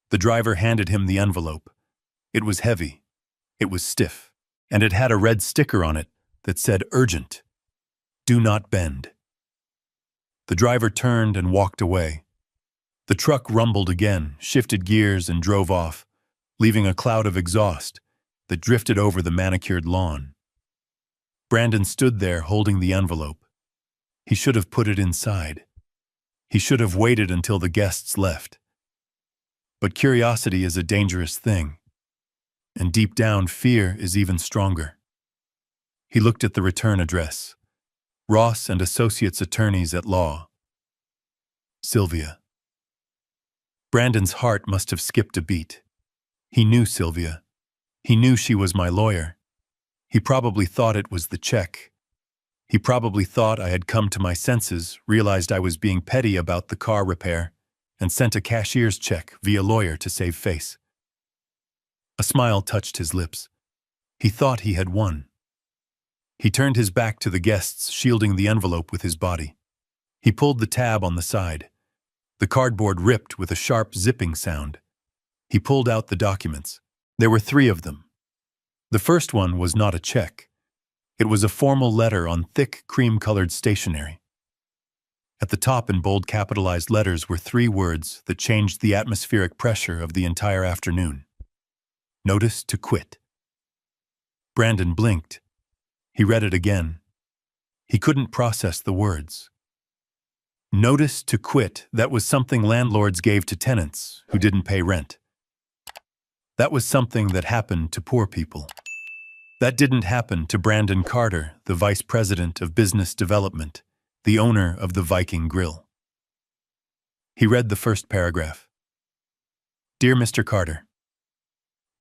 The driver handed him the envelope. It was heavy. It was stiff. And it had a red sticker on it that said urgent. Do not bend. The driver turned and walked away. The truck rumbled again, shifted gears, and drove off, leaving a cloud of exhaust that drifted over the manicured lawn. Brandon stood there holding the envelope. He should have put it inside. He should have waited until the guests left. But curiosity is a dangerous thing, and deep down, fear is even stronger. He looked at the return address. Ross and Associates Attorneys at Law. Sylvia. Brandon's heart must have skipped a beat. He knew Sylvia. He knew she was my lawyer. He probably thought it was the check. He probably thought I had come to my senses, realized I was being petty about the car repair, and sent a cashier's check via lawyer to save face. A smile touched his lips. He thought he had won. He turned his back to the guests, shielding the envelope with his body. He pulled the tab on the side. The cardboard ripped with a sharp zipping sound. He pulled out the documents. There were 3 of them. The first one was not a check. It was a formal letter on thick, cream-colored stationery. At the top, in bold capitalized letters, were 3 words that changed the atmospheric pressure of the entire afternoon. Notice to quit. Brandon blinked. He read it again. He couldn't process the words. Notice to quit, that was something landlords gave to tenants who didn't pay rent. That was something that happened to poor people. That didn't happen to Brandon Carter, the Vice President of Business Development, the owner of the Viking Grill. He read the first paragraph. Dear Mr. Carter,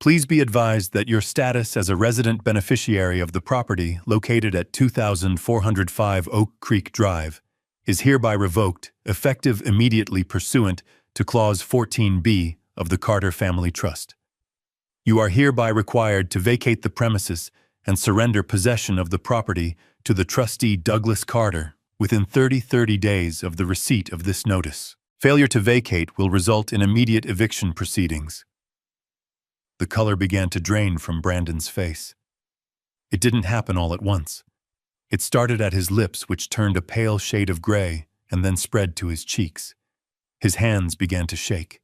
Please be advised that your status as a resident beneficiary of the property located at 2405 Oak Creek Drive is hereby revoked, effective immediately pursuant to Clause 14B of the Carter Family Trust. You are hereby required to vacate the premises and surrender possession of the property to the trustee Douglas Carter within 30 days of the receipt of this notice. Failure to vacate will result in immediate eviction proceedings. The color began to drain from Brandon's face. It didn't happen all at once. It started at his lips, which turned a pale shade of gray, and then spread to his cheeks. His hands began to shake.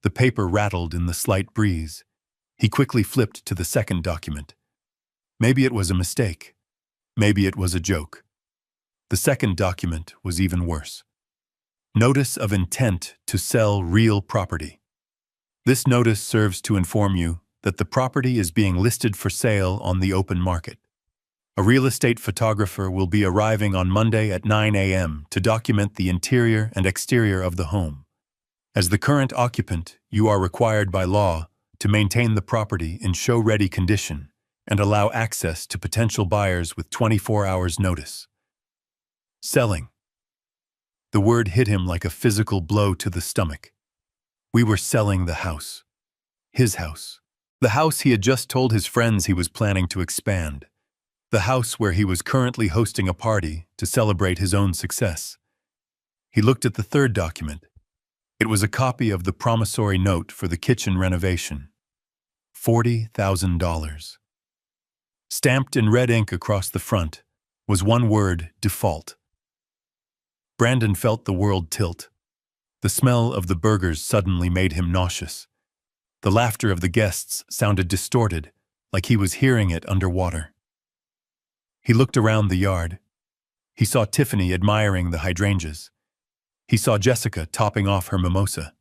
The paper rattled in the slight breeze. He quickly flipped to the second document. Maybe it was a mistake. Maybe it was a joke. The second document was even worse. Notice of intent to sell real property. This notice serves to inform you that the property is being listed for sale on the open market. A real estate photographer will be arriving on Monday at 9 a.m. to document the interior and exterior of the home. As the current occupant, you are required by law to maintain the property in show-ready condition and allow access to potential buyers with 24 hours notice. Selling. The word hit him like a physical blow to the stomach. We were selling the house. His house. The house he had just told his friends he was planning to expand. The house where he was currently hosting a party to celebrate his own success. He looked at the third document. It was a copy of the promissory note for the kitchen renovation. $40,000. Stamped in red ink across the front was one word: default. Brandon felt the world tilt. The smell of the burgers suddenly made him nauseous. The laughter of the guests sounded distorted, like he was hearing it underwater. He looked around the yard. He saw Tiffany admiring the hydrangeas. He saw Jessica topping off her mimosa.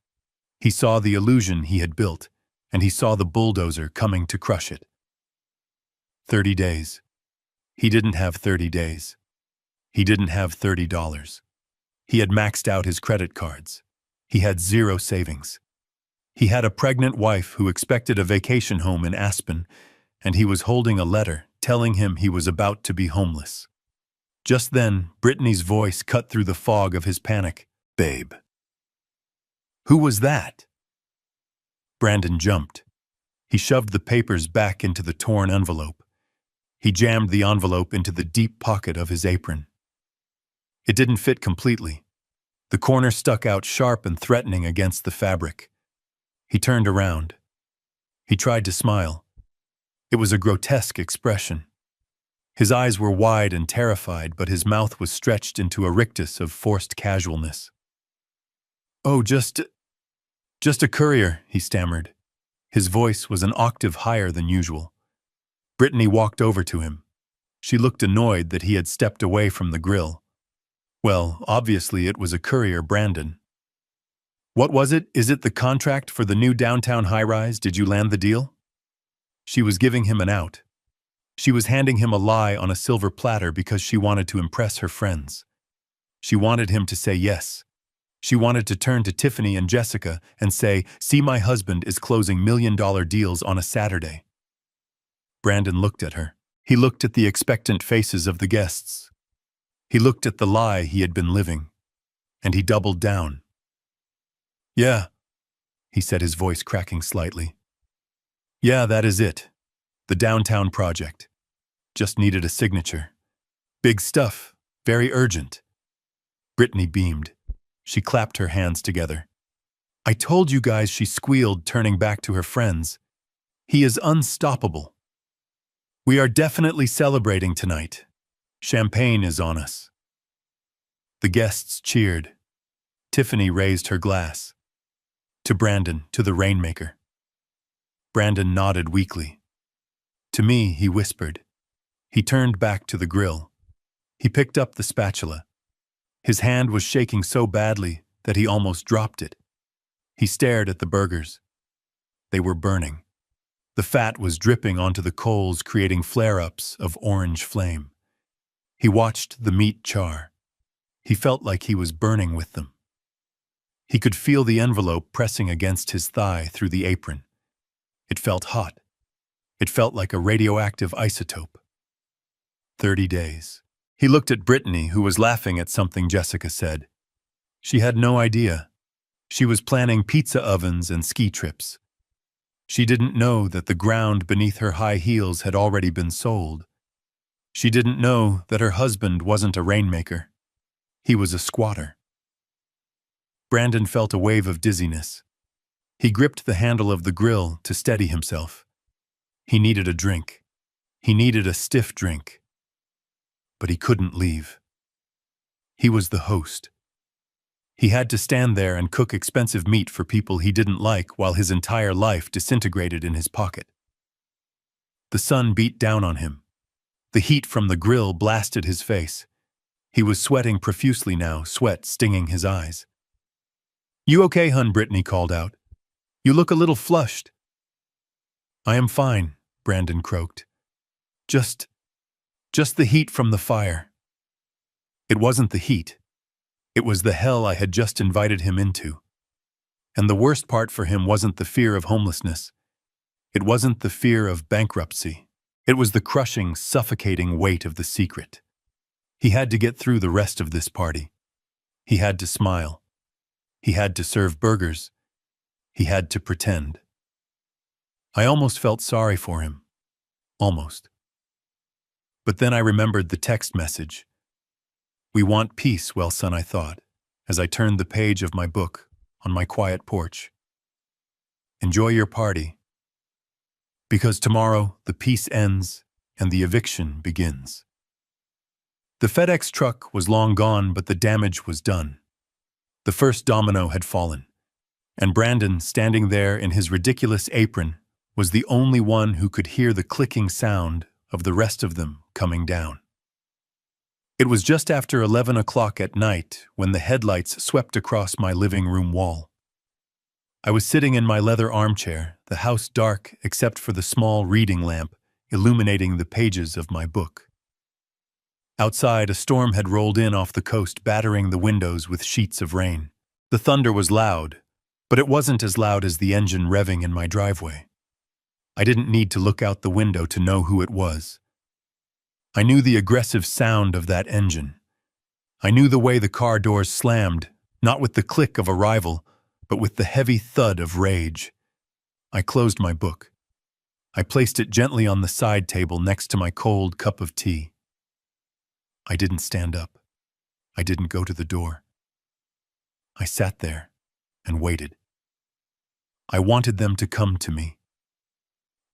He saw the illusion he had built, and he saw the bulldozer coming to crush it. 30 days. He didn't have 30 days. He didn't have $30. He had maxed out his credit cards. He had zero savings. He had a pregnant wife who expected a vacation home in Aspen, and he was holding a letter telling him he was about to be homeless. Just then, Brittany's voice cut through the fog of his panic. "Babe." Who was that? Brandon jumped. He shoved the papers back into the torn envelope. He jammed the envelope into the deep pocket of his apron. It didn't fit completely. The corner stuck out sharp and threatening against the fabric. He turned around. He tried to smile. It was a grotesque expression. His eyes were wide and terrified, but his mouth was stretched into a rictus of forced casualness. "Oh, just a courier," he stammered. His voice was an octave higher than usual. Brittany walked over to him. She looked annoyed that he had stepped away from the grill. Well, obviously it was a courier, Brandon. "What was it? Is it the contract for the new downtown high-rise? Did you land the deal?" She was giving him an out. She was handing him a lie on a silver platter because she wanted to impress her friends. She wanted him to say yes. She wanted to turn to Tiffany and Jessica and say, "See, my husband is closing million-dollar deals on a Saturday." Brandon looked at her. He looked at the expectant faces of the guests. He looked at the lie he had been living, and he doubled down. "Yeah," he said, his voice cracking slightly. "Yeah, that is it. The downtown project. Just needed a signature. Big stuff, very urgent." Brittany beamed. She clapped her hands together. "I told you guys," she squealed, turning back to her friends. "He is unstoppable. We are definitely celebrating tonight. Champagne is on us." The guests cheered. Tiffany raised her glass. To Brandon, to the Rainmaker. Brandon nodded weakly. "To me," he whispered. He turned back to the grill. He picked up the spatula. His hand was shaking so badly that he almost dropped it. He stared at the burgers. They were burning. The fat was dripping onto the coals, creating flare-ups of orange flame. He watched the meat char. He felt like he was burning with them. He could feel the envelope pressing against his thigh through the apron. It felt hot. It felt like a radioactive isotope. 30 days. He looked at Brittany, who was laughing at something Jessica said. She had no idea. She was planning pizza ovens and ski trips. She didn't know that the ground beneath her high heels had already been sold. She didn't know that her husband wasn't a rainmaker. He was a squatter. Brandon felt a wave of dizziness. He gripped the handle of the grill to steady himself. He needed a drink. He needed a stiff drink. But he couldn't leave. He was the host. He had to stand there and cook expensive meat for people he didn't like while his entire life disintegrated in his pocket. The sun beat down on him. The heat from the grill blasted his face. He was sweating profusely now, sweat stinging his eyes. "You okay, hun?" Brittany called out. "You look a little flushed." "I am fine," Brandon croaked. Just the heat from the fire." It wasn't the heat. It was the hell I had just invited him into. And the worst part for him wasn't the fear of homelessness. It wasn't the fear of bankruptcy. It was the crushing, suffocating weight of the secret. He had to get through the rest of this party. He had to smile. He had to serve burgers. He had to pretend. I almost felt sorry for him. Almost. But then I remembered the text message. "We want peace, well, son," I thought, as I turned the page of my book on my quiet porch. "Enjoy your party. Because tomorrow the peace ends and the eviction begins." The FedEx truck was long gone, but the damage was done. The first domino had fallen, and Brandon, standing there in his ridiculous apron, was the only one who could hear the clicking sound of the rest of them coming down. It was just after 11 o'clock at night when the headlights swept across my living room wall. I was sitting in my leather armchair, the house dark except for the small reading lamp illuminating the pages of my book. Outside, a storm had rolled in off the coast, battering the windows with sheets of rain. The thunder was loud, but it wasn't as loud as the engine revving in my driveway. I didn't need to look out the window to know who it was. I knew the aggressive sound of that engine. I knew the way the car doors slammed, not with the click of arrival, but with the heavy thud of rage. I closed my book. I placed it gently on the side table next to my cold cup of tea. I didn't stand up. I didn't go to the door. I sat there and waited. I wanted them to come to me.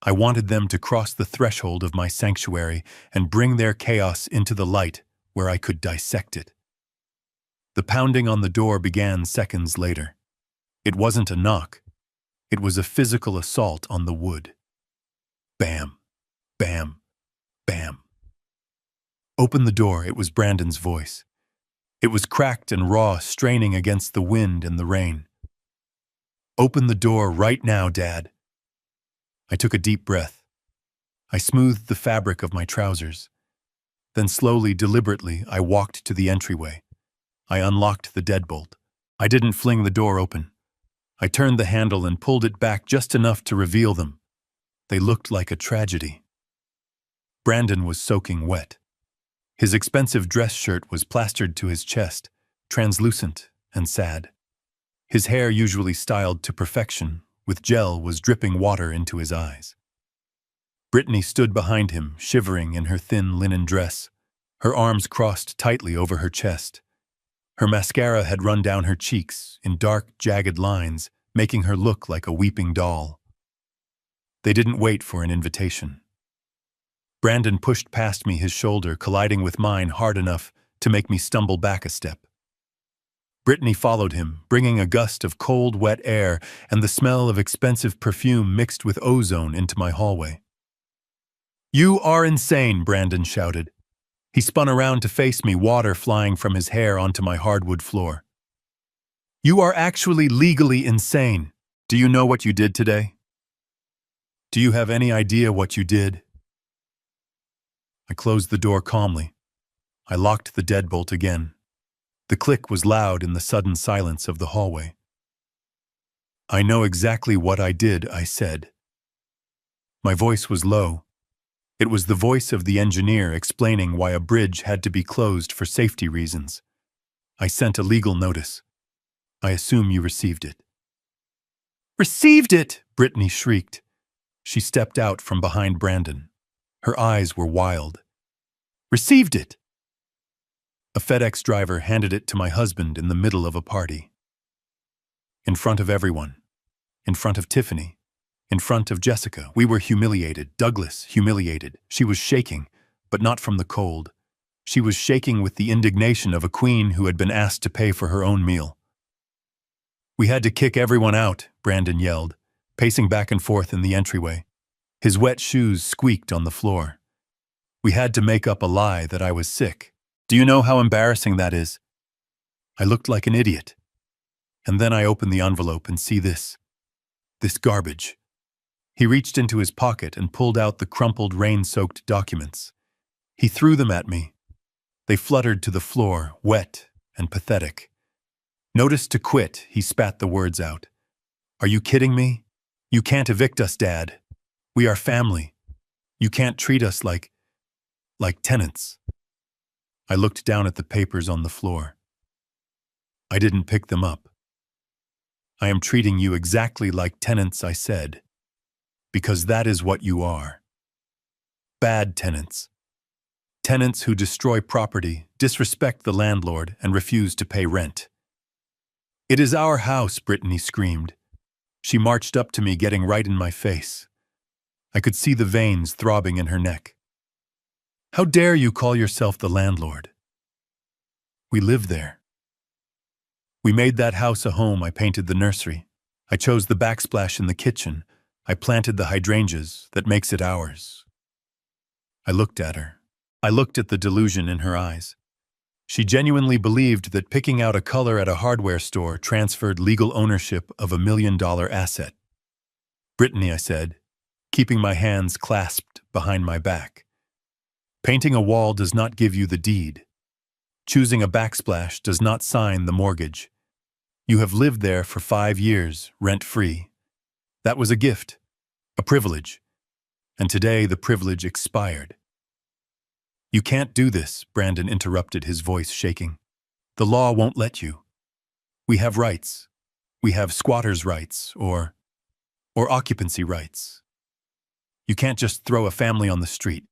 I wanted them to cross the threshold of my sanctuary and bring their chaos into the light where I could dissect it. The pounding on the door began seconds later. It wasn't a knock. It was a physical assault on the wood. Bam, bam, bam. "Open the door," it was Brandon's voice. It was cracked and raw, straining against the wind and the rain. "Open the door right now, Dad." I took a deep breath. I smoothed the fabric of my trousers. Then slowly, deliberately, I walked to the entryway. I unlocked the deadbolt. I didn't fling the door open. I turned the handle and pulled it back just enough to reveal them. They looked like a tragedy. Brandon was soaking wet. His expensive dress shirt was plastered to his chest, translucent and sad. His hair, usually styled to perfection, with gel, was dripping water into his eyes. Brittany stood behind him, shivering in her thin linen dress, her arms crossed tightly over her chest. Her mascara had run down her cheeks in dark, jagged lines, making her look like a weeping doll. They didn't wait for an invitation. Brandon pushed past me, his shoulder colliding with mine hard enough to make me stumble back a step. Brittany followed him, bringing a gust of cold, wet air and the smell of expensive perfume mixed with ozone into my hallway. "You are insane," Brandon shouted. He spun around to face me, water flying from his hair onto my hardwood floor. "You are actually legally insane. Do you know what you did today? Do you have any idea what you did?" I closed the door calmly. I locked the deadbolt again. The click was loud in the sudden silence of the hallway. "I know exactly what I did," I said. My voice was low. It was the voice of the engineer explaining why a bridge had to be closed for safety reasons. I sent a legal notice. I assume you received it. Received it! Brittany shrieked. She stepped out from behind Brandon. Her eyes were wild. Received it! A FedEx driver handed it to my husband in the middle of a party. In front of everyone. In front of Tiffany. In front of Jessica. We were humiliated. Douglas humiliated. She was shaking, but not from the cold. She was shaking with the indignation of a queen who had been asked to pay for her own meal. We had to kick everyone out, Brandon yelled, pacing back and forth in the entryway. His wet shoes squeaked on the floor. We had to make up a lie that I was sick. Do you know how embarrassing that is? I looked like an idiot. And then I opened the envelope and see this. This garbage. He reached into his pocket and pulled out the crumpled, rain-soaked documents. He threw them at me. They fluttered to the floor, wet and pathetic. Notice to quit, he spat the words out. Are you kidding me? You can't evict us, Dad. We are family. You can't treat us like tenants. I looked down at the papers on the floor. I didn't pick them up. I am treating you exactly like tenants, I said. Because that is what you are. Bad tenants. Tenants who destroy property, disrespect the landlord, and refuse to pay rent. It is our house, Brittany screamed. She marched up to me, getting right in my face. I could see the veins throbbing in her neck. How dare you call yourself the landlord? We live there. We made that house a home. I painted the nursery. I chose the backsplash in the kitchen. I planted the hydrangeas that makes it ours. I looked at her. I looked at the delusion in her eyes. She genuinely believed that picking out a color at a hardware store transferred legal ownership of $1 million asset. Brittany, I said, keeping my hands clasped behind my back. Painting a wall does not give you the deed. Choosing a backsplash does not sign the mortgage. You have lived there for 5 years, rent-free. That was a gift, a privilege, and today the privilege expired. You can't do this, Brandon interrupted, his voice shaking. The law won't let you. We have rights. We have squatters' rights or occupancy rights. You can't just throw a family on the street.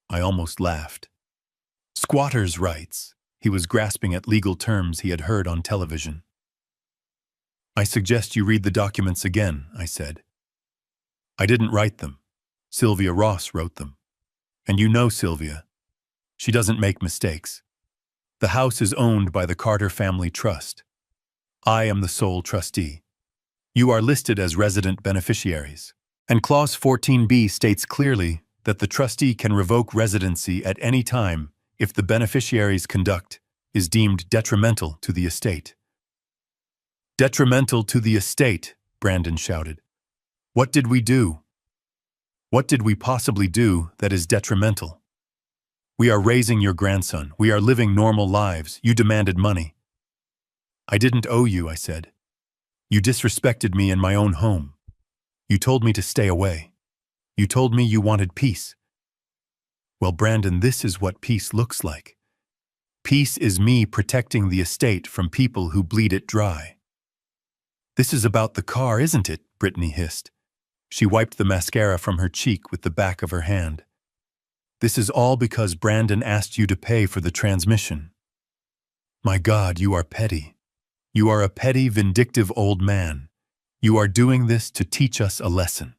I almost laughed. Squatters' rights. He was grasping at legal terms he had heard on television. I suggest you read the documents again, I said. I didn't write them. Sylvia Ross wrote them. And you know Sylvia. She doesn't make mistakes. The house is owned by the Carter Family Trust. I am the sole trustee. You are listed as resident beneficiaries. And Clause 14b states clearly that the trustee can revoke residency at any time if the beneficiary's conduct is deemed detrimental to the estate. Detrimental to the estate, Brandon shouted. What did we do? What did we possibly do that is detrimental? We are raising your grandson. We are living normal lives. You demanded money. I didn't owe you, I said. You disrespected me in my own home. You told me to stay away. You told me you wanted peace. Well, Brandon, this is what peace looks like. Peace is me protecting the estate from people who bleed it dry. This is about the car, isn't it? Brittany hissed. She wiped the mascara from her cheek with the back of her hand. This is all because Brandon asked you to pay for the transmission. My God, you are petty. You are a petty, vindictive old man. You are doing this to teach us a lesson.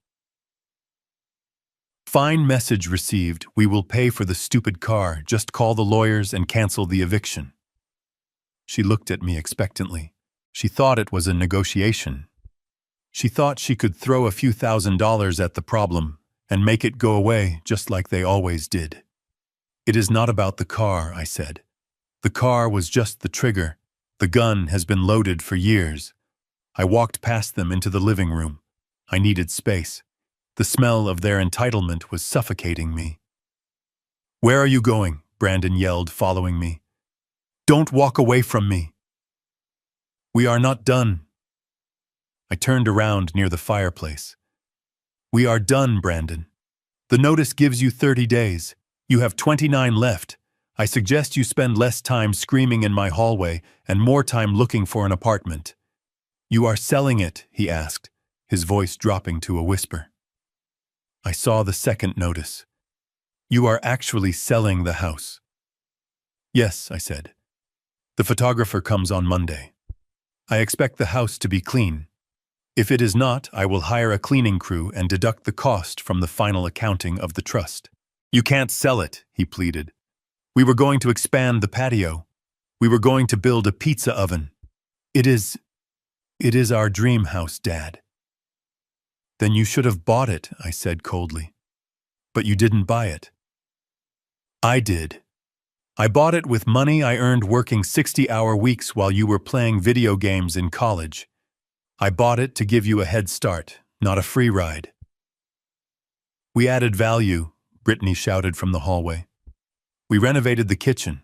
Fine message received. We will pay for the stupid car. Just call the lawyers and cancel the eviction. She looked at me expectantly. She thought it was a negotiation. She thought she could throw a few $1,000s at the problem and make it go away just like they always did. It is not about the car, I said. The car was just the trigger. The gun has been loaded for years. I walked past them into the living room. I needed space. The smell of their entitlement was suffocating me. Where are you going? Brandon yelled, following me. Don't walk away from me. We are not done. I turned around near the fireplace. We are done, Brandon. The notice gives you 30 days. You have 29 left. I suggest you spend less time screaming in my hallway and more time looking for an apartment. You are selling it, he asked, his voice dropping to a whisper. I saw the second notice. You are actually selling the house. Yes, I said. The photographer comes on Monday. I expect the house to be clean. If it is not, I will hire a cleaning crew and deduct the cost from the final accounting of the trust. You can't sell it, he pleaded. We were going to expand the patio. We were going to build a pizza oven. It is our dream house, Dad. Then you should have bought it, I said coldly. But you didn't buy it. I did. I bought it with money I earned working 60-hour weeks while you were playing video games in college. I bought it to give you a head start, not a free ride. We added value, Brittany shouted from the hallway. We renovated the kitchen.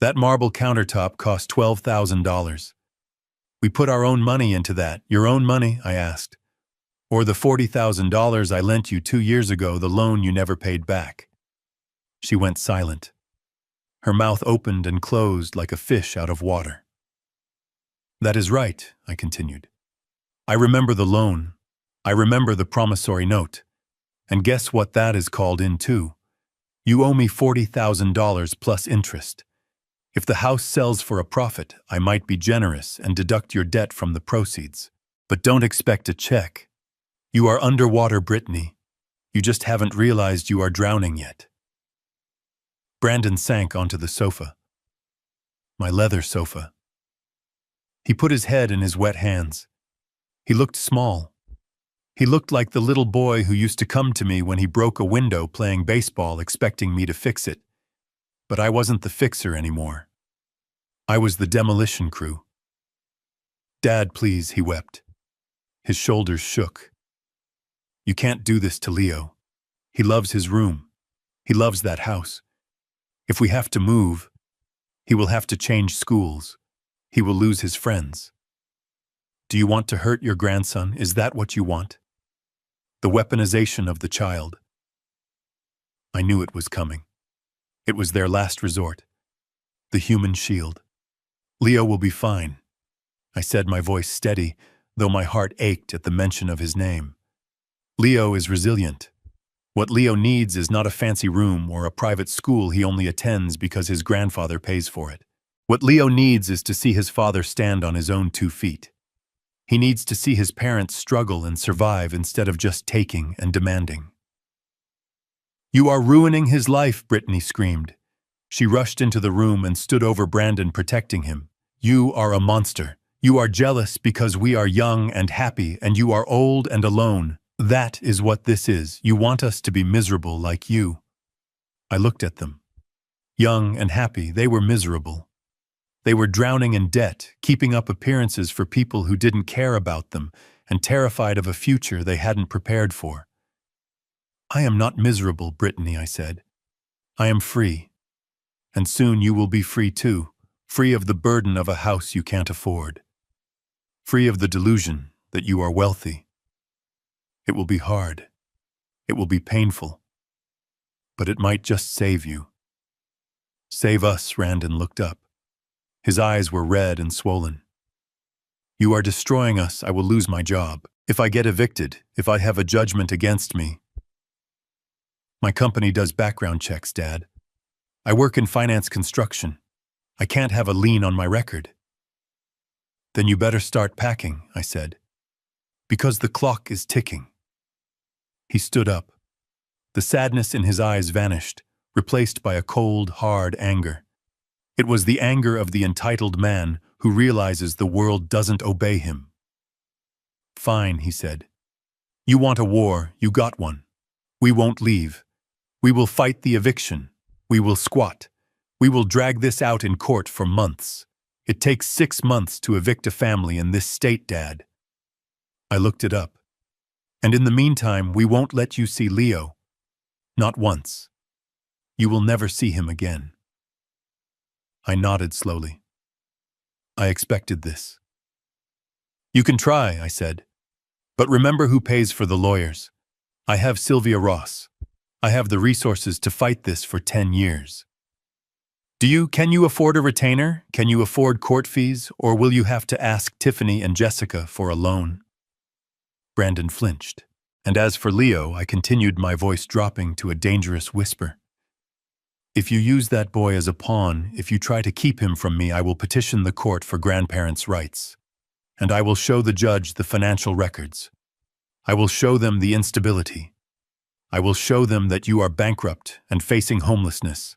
That marble countertop cost $12,000. We put our own money into that. Your own money, I asked. Or the $40,000 I lent you 2 years ago, the loan you never paid back. She went silent. Her mouth opened and closed like a fish out of water. That is right, I continued. I remember the loan. I remember the promissory note. And guess what that is called in too? You owe me $40,000 plus interest. If the house sells for a profit, I might be generous and deduct your debt from the proceeds. But don't expect a check. You are underwater, Brittany. You just haven't realized you are drowning yet. Brandon sank onto the sofa. My leather sofa. He put his head in his wet hands. He looked small. He looked like the little boy who used to come to me when he broke a window playing baseball expecting me to fix it. But I wasn't the fixer anymore. I was the demolition crew. Dad, please, he wept. His shoulders shook. You can't do this to Leo. He loves his room. He loves that house. If we have to move, he will have to change schools. He will lose his friends. Do you want to hurt your grandson? Is that what you want? The weaponization of the child. I knew it was coming. It was their last resort. The human shield. Leo will be fine, I said, my voice steady, though my heart ached at the mention of his name. Leo is resilient. What Leo needs is not a fancy room or a private school he only attends because his grandfather pays for it. What Leo needs is to see his father stand on his own 2 feet. He needs to see his parents struggle and survive instead of just taking and demanding. You are ruining his life, Brittany screamed. She rushed into the room and stood over Brandon, protecting him. You are a monster. You are jealous because we are young and happy, and you are old and alone. That is what this is. You want us to be miserable like you. I looked at them. Young and happy, they were miserable. They were drowning in debt, keeping up appearances for people who didn't care about them, and terrified of a future they hadn't prepared for. I am not miserable, Brittany, I said. I am free. And soon you will be free too, free of the burden of a house you can't afford. Free of the delusion that you are wealthy. It will be hard. It will be painful. But it might just save you. Save us, Brandon looked up. His eyes were red and swollen. You are destroying us. I will lose my job. If I get evicted, if I have a judgment against me. My company does background checks, Dad. I work in finance construction. I can't have a lien on my record. Then you better start packing, I said. Because the clock is ticking. He stood up. The sadness in his eyes vanished, replaced by a cold, hard anger. It was the anger of the entitled man who realizes the world doesn't obey him. Fine, he said. You want a war, you got one. We won't leave. We will fight the eviction. We will squat. We will drag this out in court for months. It takes 6 months to evict a family in this state, Dad. I looked it up. And in the meantime, we won't let you see Leo. Not once. You will never see him again. I nodded slowly. I expected this. You can try, I said. But remember who pays for the lawyers. I have Sylvia Ross. I have the resources to fight this for 10 years. Can you afford a retainer? Can you afford court fees? Or will you have to ask Tiffany and Jessica for a loan? Brandon flinched. And as for Leo, I continued, my voice dropping to a dangerous whisper. If you use that boy as a pawn, if you try to keep him from me, I will petition the court for grandparents' rights. And I will show the judge the financial records. I will show them the instability. I will show them that you are bankrupt and facing homelessness.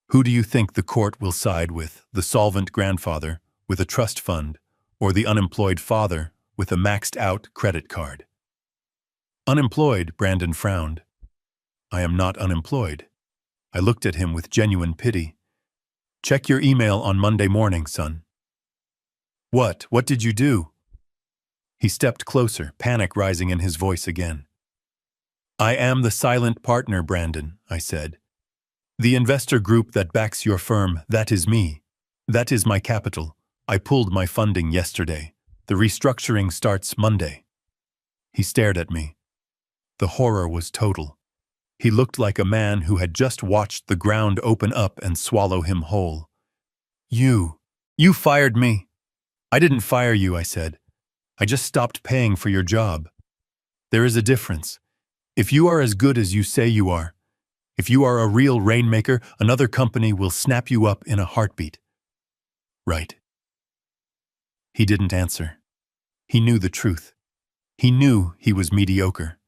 Who do you think the court will side with, the solvent grandfather with a trust fund, or the unemployed father with a maxed-out credit card? Unemployed, Brandon frowned. I am not unemployed. I looked at him with genuine pity. Check your email on Monday morning, son. What? What did you do? He stepped closer, panic rising in his voice again. I am the silent partner, Brandon, I said. The investor group that backs your firm, that is me. That is my capital. I pulled my funding yesterday. The restructuring starts Monday. He stared at me. The horror was total. He looked like a man who had just watched the ground open up and swallow him whole. You fired me. I didn't fire you, I said. I just stopped paying for your job. There is a difference. If you are as good as you say you are, if you are a real rainmaker, another company will snap you up in a heartbeat. Right. He didn't answer. He knew the truth. He knew he was mediocre.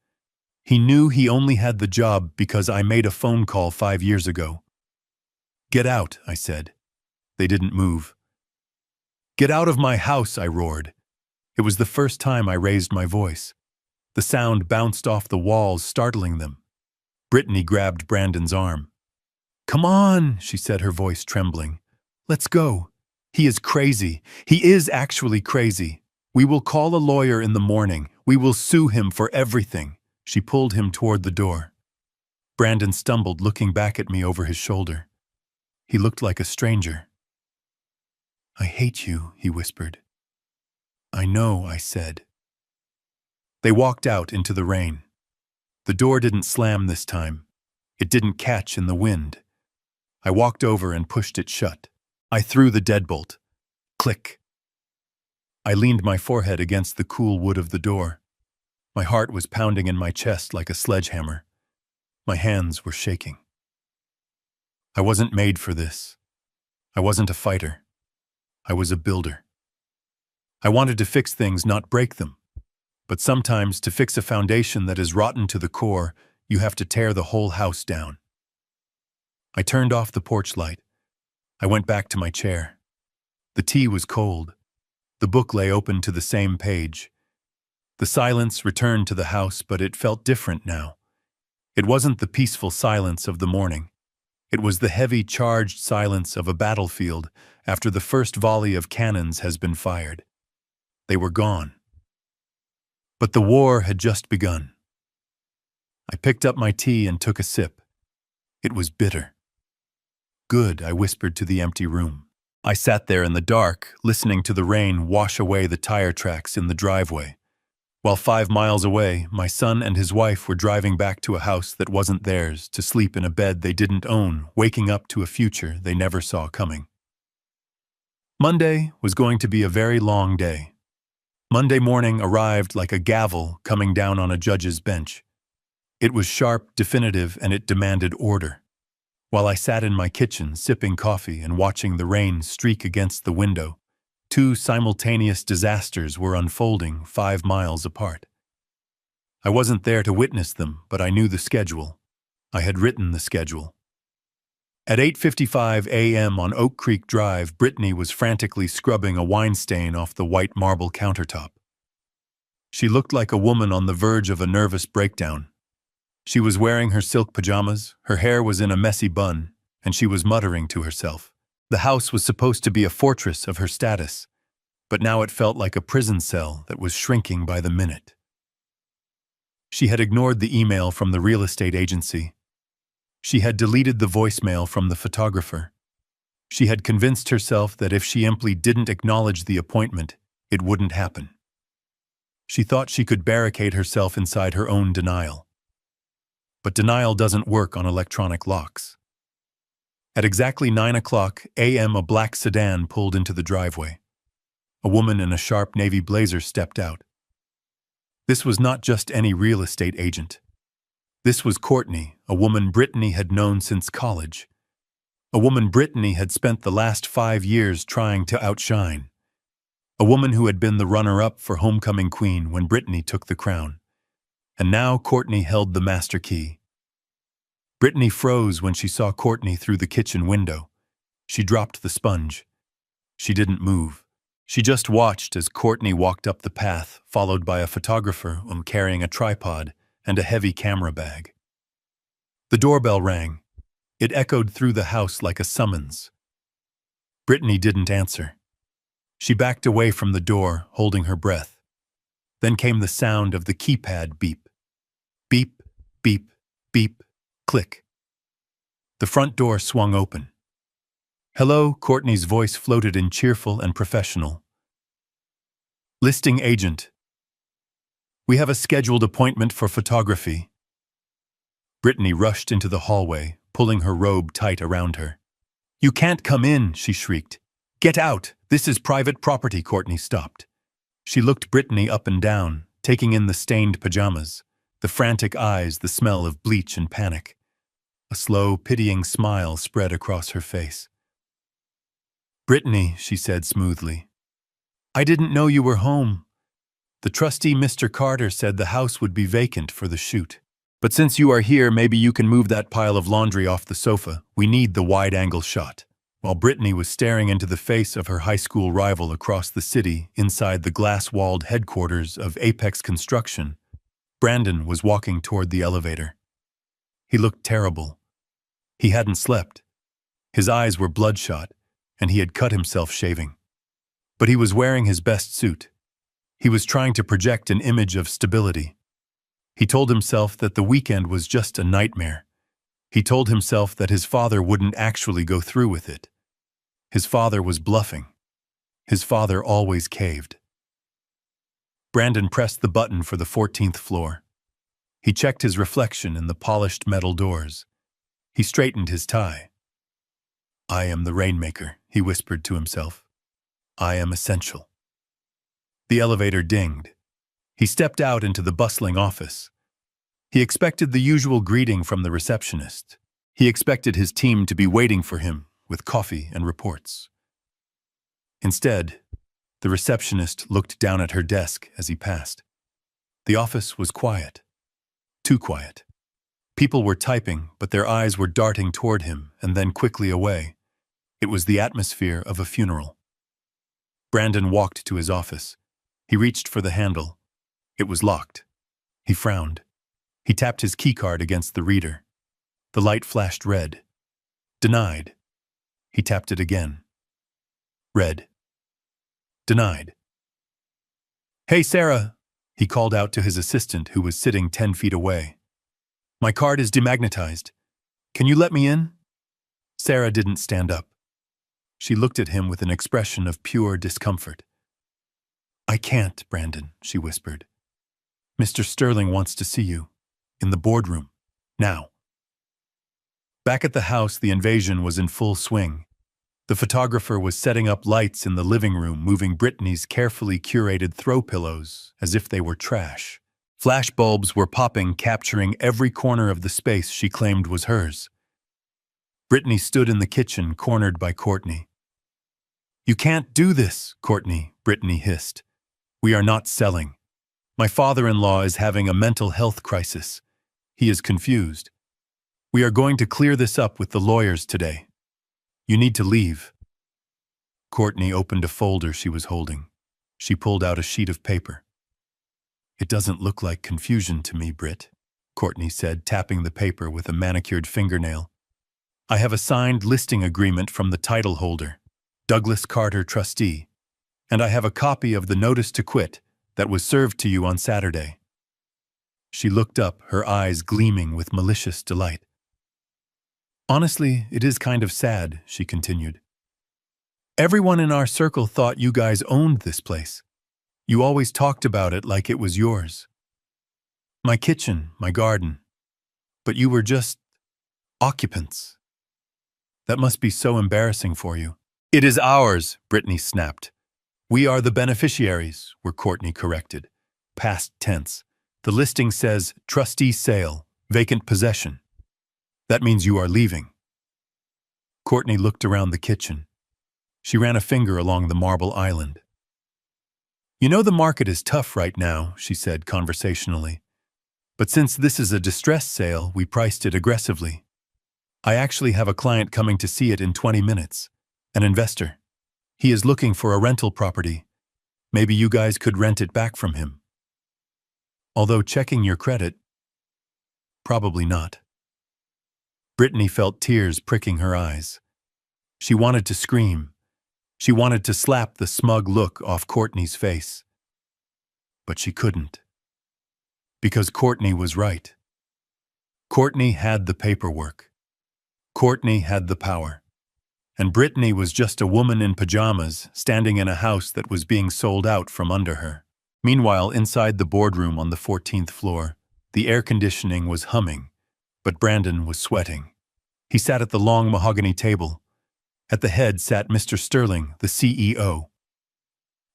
He knew he only had the job because I made a phone call 5 years ago. Get out, I said. They didn't move. Get out of my house, I roared. It was the first time I raised my voice. The sound bounced off the walls, startling them. Brittany grabbed Brandon's arm. Come on, she said, her voice trembling. Let's go. He is crazy. He is actually crazy. We will call a lawyer in the morning. We will sue him for everything. She pulled him toward the door. Brandon stumbled, looking back at me over his shoulder. He looked like a stranger. I hate you, he whispered. I know, I said. They walked out into the rain. The door didn't slam this time. It didn't catch in the wind. I walked over and pushed it shut. I threw the deadbolt. Click. I leaned my forehead against the cool wood of the door. My heart was pounding in my chest like a sledgehammer. My hands were shaking. I wasn't made for this. I wasn't a fighter. I was a builder. I wanted to fix things, not break them. But sometimes, to fix a foundation that is rotten to the core, you have to tear the whole house down. I turned off the porch light. I went back to my chair. The tea was cold. The book lay open to the same page. The silence returned to the house, but it felt different now. It wasn't the peaceful silence of the morning. It was the heavy, charged silence of a battlefield after the first volley of cannons has been fired. They were gone. But the war had just begun. I picked up my tea and took a sip. It was bitter. Good, I whispered to the empty room. I sat there in the dark, listening to the rain wash away the tire tracks in the driveway. While 5 miles away, my son and his wife were driving back to a house that wasn't theirs, to sleep in a bed they didn't own, waking up to a future they never saw coming. Monday was going to be a very long day. Monday morning arrived like a gavel coming down on a judge's bench. It was sharp, definitive, and it demanded order. While I sat in my kitchen, sipping coffee and watching the rain streak against the window, 2 simultaneous disasters were unfolding 5 miles apart. I wasn't there to witness them, but I knew the schedule. I had written the schedule. At 8:55 a.m. on Oak Creek Drive, Brittany was frantically scrubbing a wine stain off the white marble countertop. She looked like a woman on the verge of a nervous breakdown. She was wearing her silk pajamas, her hair was in a messy bun, and she was muttering to herself. The house was supposed to be a fortress of her status, but now it felt like a prison cell that was shrinking by the minute. She had ignored the email from the real estate agency. She had deleted the voicemail from the photographer. She had convinced herself that if she simply didn't acknowledge the appointment, it wouldn't happen. She thought she could barricade herself inside her own denial. but denial doesn't work on electronic locks. At exactly 9 o'clock a.m., a black sedan pulled into the driveway. A woman in a sharp navy blazer stepped out. This was not just any real estate agent. This was Courtney, a woman Brittany had known since college. A woman Brittany had spent the last 5 years trying to outshine. A woman who had been the runner-up for homecoming queen when Brittany took the crown. And now Courtney held the master key. Brittany froze when she saw Courtney through the kitchen window. She dropped the sponge. She didn't move. She just watched as Courtney walked up the path, followed by a photographer carrying a tripod and a heavy camera bag. The doorbell rang. It echoed through the house like a summons. Brittany didn't answer. She backed away from the door, holding her breath. Then came the sound of the keypad beep. Beep, beep, beep, click. The front door swung open. "Hello," Courtney's voice floated in cheerful and professional. "Listing agent. We have a scheduled appointment for photography." Brittany rushed into the hallway, pulling her robe tight around her. "You can't come in," she shrieked. "Get out! This is private property." Courtney stopped. She looked Brittany up and down, taking in the stained pajamas, the frantic eyes, the smell of bleach and panic. A slow, pitying smile spread across her face. "Brittany," she said smoothly, "I didn't know you were home. The trustee, Mr. Carter, said the house would be vacant for the shoot. But since you are here, maybe you can move that pile of laundry off the sofa. We need the wide-angle shot." While Brittany was staring into the face of her high school rival across the city inside the glass-walled headquarters of Apex Construction, Brandon was walking toward the elevator. He looked terrible. He hadn't slept. His eyes were bloodshot, and he had cut himself shaving. But he was wearing his best suit. He was trying to project an image of stability. He told himself that the weekend was just a nightmare. He told himself that his father wouldn't actually go through with it. His father was bluffing. His father always caved. Brandon pressed the button for the 14th floor. He checked his reflection in the polished metal doors. He straightened his tie. "I am the rainmaker," he whispered to himself. "I am essential." The elevator dinged. He stepped out into the bustling office. He expected the usual greeting from the receptionist. He expected his team to be waiting for him with coffee and reports. Instead, the receptionist looked down at her desk as he passed. The office was quiet. Too quiet. People were typing, but their eyes were darting toward him and then quickly away. It was the atmosphere of a funeral. Brandon walked to his office. He reached for the handle. It was locked. He frowned. He tapped his keycard against the reader. The light flashed red. Denied. He tapped it again. Red. Denied. "Hey, Sarah," he called out to his assistant who was sitting 10 feet away. "My card is demagnetized. Can you let me in?" Sarah didn't stand up. She looked at him with an expression of pure discomfort. "I can't, Brandon," she whispered. "Mr. Sterling wants to see you. In the boardroom. Now." Back at the house, the invasion was in full swing. The photographer was setting up lights in the living room, moving Brittany's carefully curated throw pillows as if they were trash. Flash bulbs were popping, capturing every corner of the space she claimed was hers. Brittany stood in the kitchen, cornered by Courtney. "You can't do this, Courtney," Brittany hissed. "We are not selling. My father-in-law is having a mental health crisis. He is confused. We are going to clear this up with the lawyers today. You need to leave." Courtney opened a folder she was holding. She pulled out a sheet of paper. "It doesn't look like confusion to me, Britt," Courtney said, tapping the paper with a manicured fingernail. "I have a signed listing agreement from the title holder, Douglas Carter, trustee, and I have a copy of the notice to quit that was served to you on Saturday." She looked up, her eyes gleaming with malicious delight. "Honestly, it is kind of sad," she continued. "Everyone in our circle thought you guys owned this place. You always talked about it like it was yours. My kitchen, my garden. But you were just occupants. That must be so embarrassing for you. It is ours, Brittany snapped. We are the beneficiaries, were Courtney corrected. Past tense. The listing says trustee sale, vacant possession. That means you are leaving. Courtney looked around the kitchen. She ran a finger along the marble island. You know the market is tough right now, she said conversationally. But since this is a distress sale, we priced it aggressively. I actually have a client coming to see it in 20 minutes. An investor. He is looking for a rental property. Maybe you guys could rent it back from him. Although checking your credit, probably not. Brittany felt tears pricking her eyes. She wanted to scream. She wanted to slap the smug look off Courtney's face. But she couldn't. Because Courtney was right. Courtney had the paperwork. Courtney had the power. And Brittany was just a woman in pajamas standing in a house that was being sold out from under her. Meanwhile, inside the boardroom on the 14th floor, the air conditioning was humming, but Brandon was sweating. He sat at the long mahogany table. At the head sat Mr. Sterling, the CEO.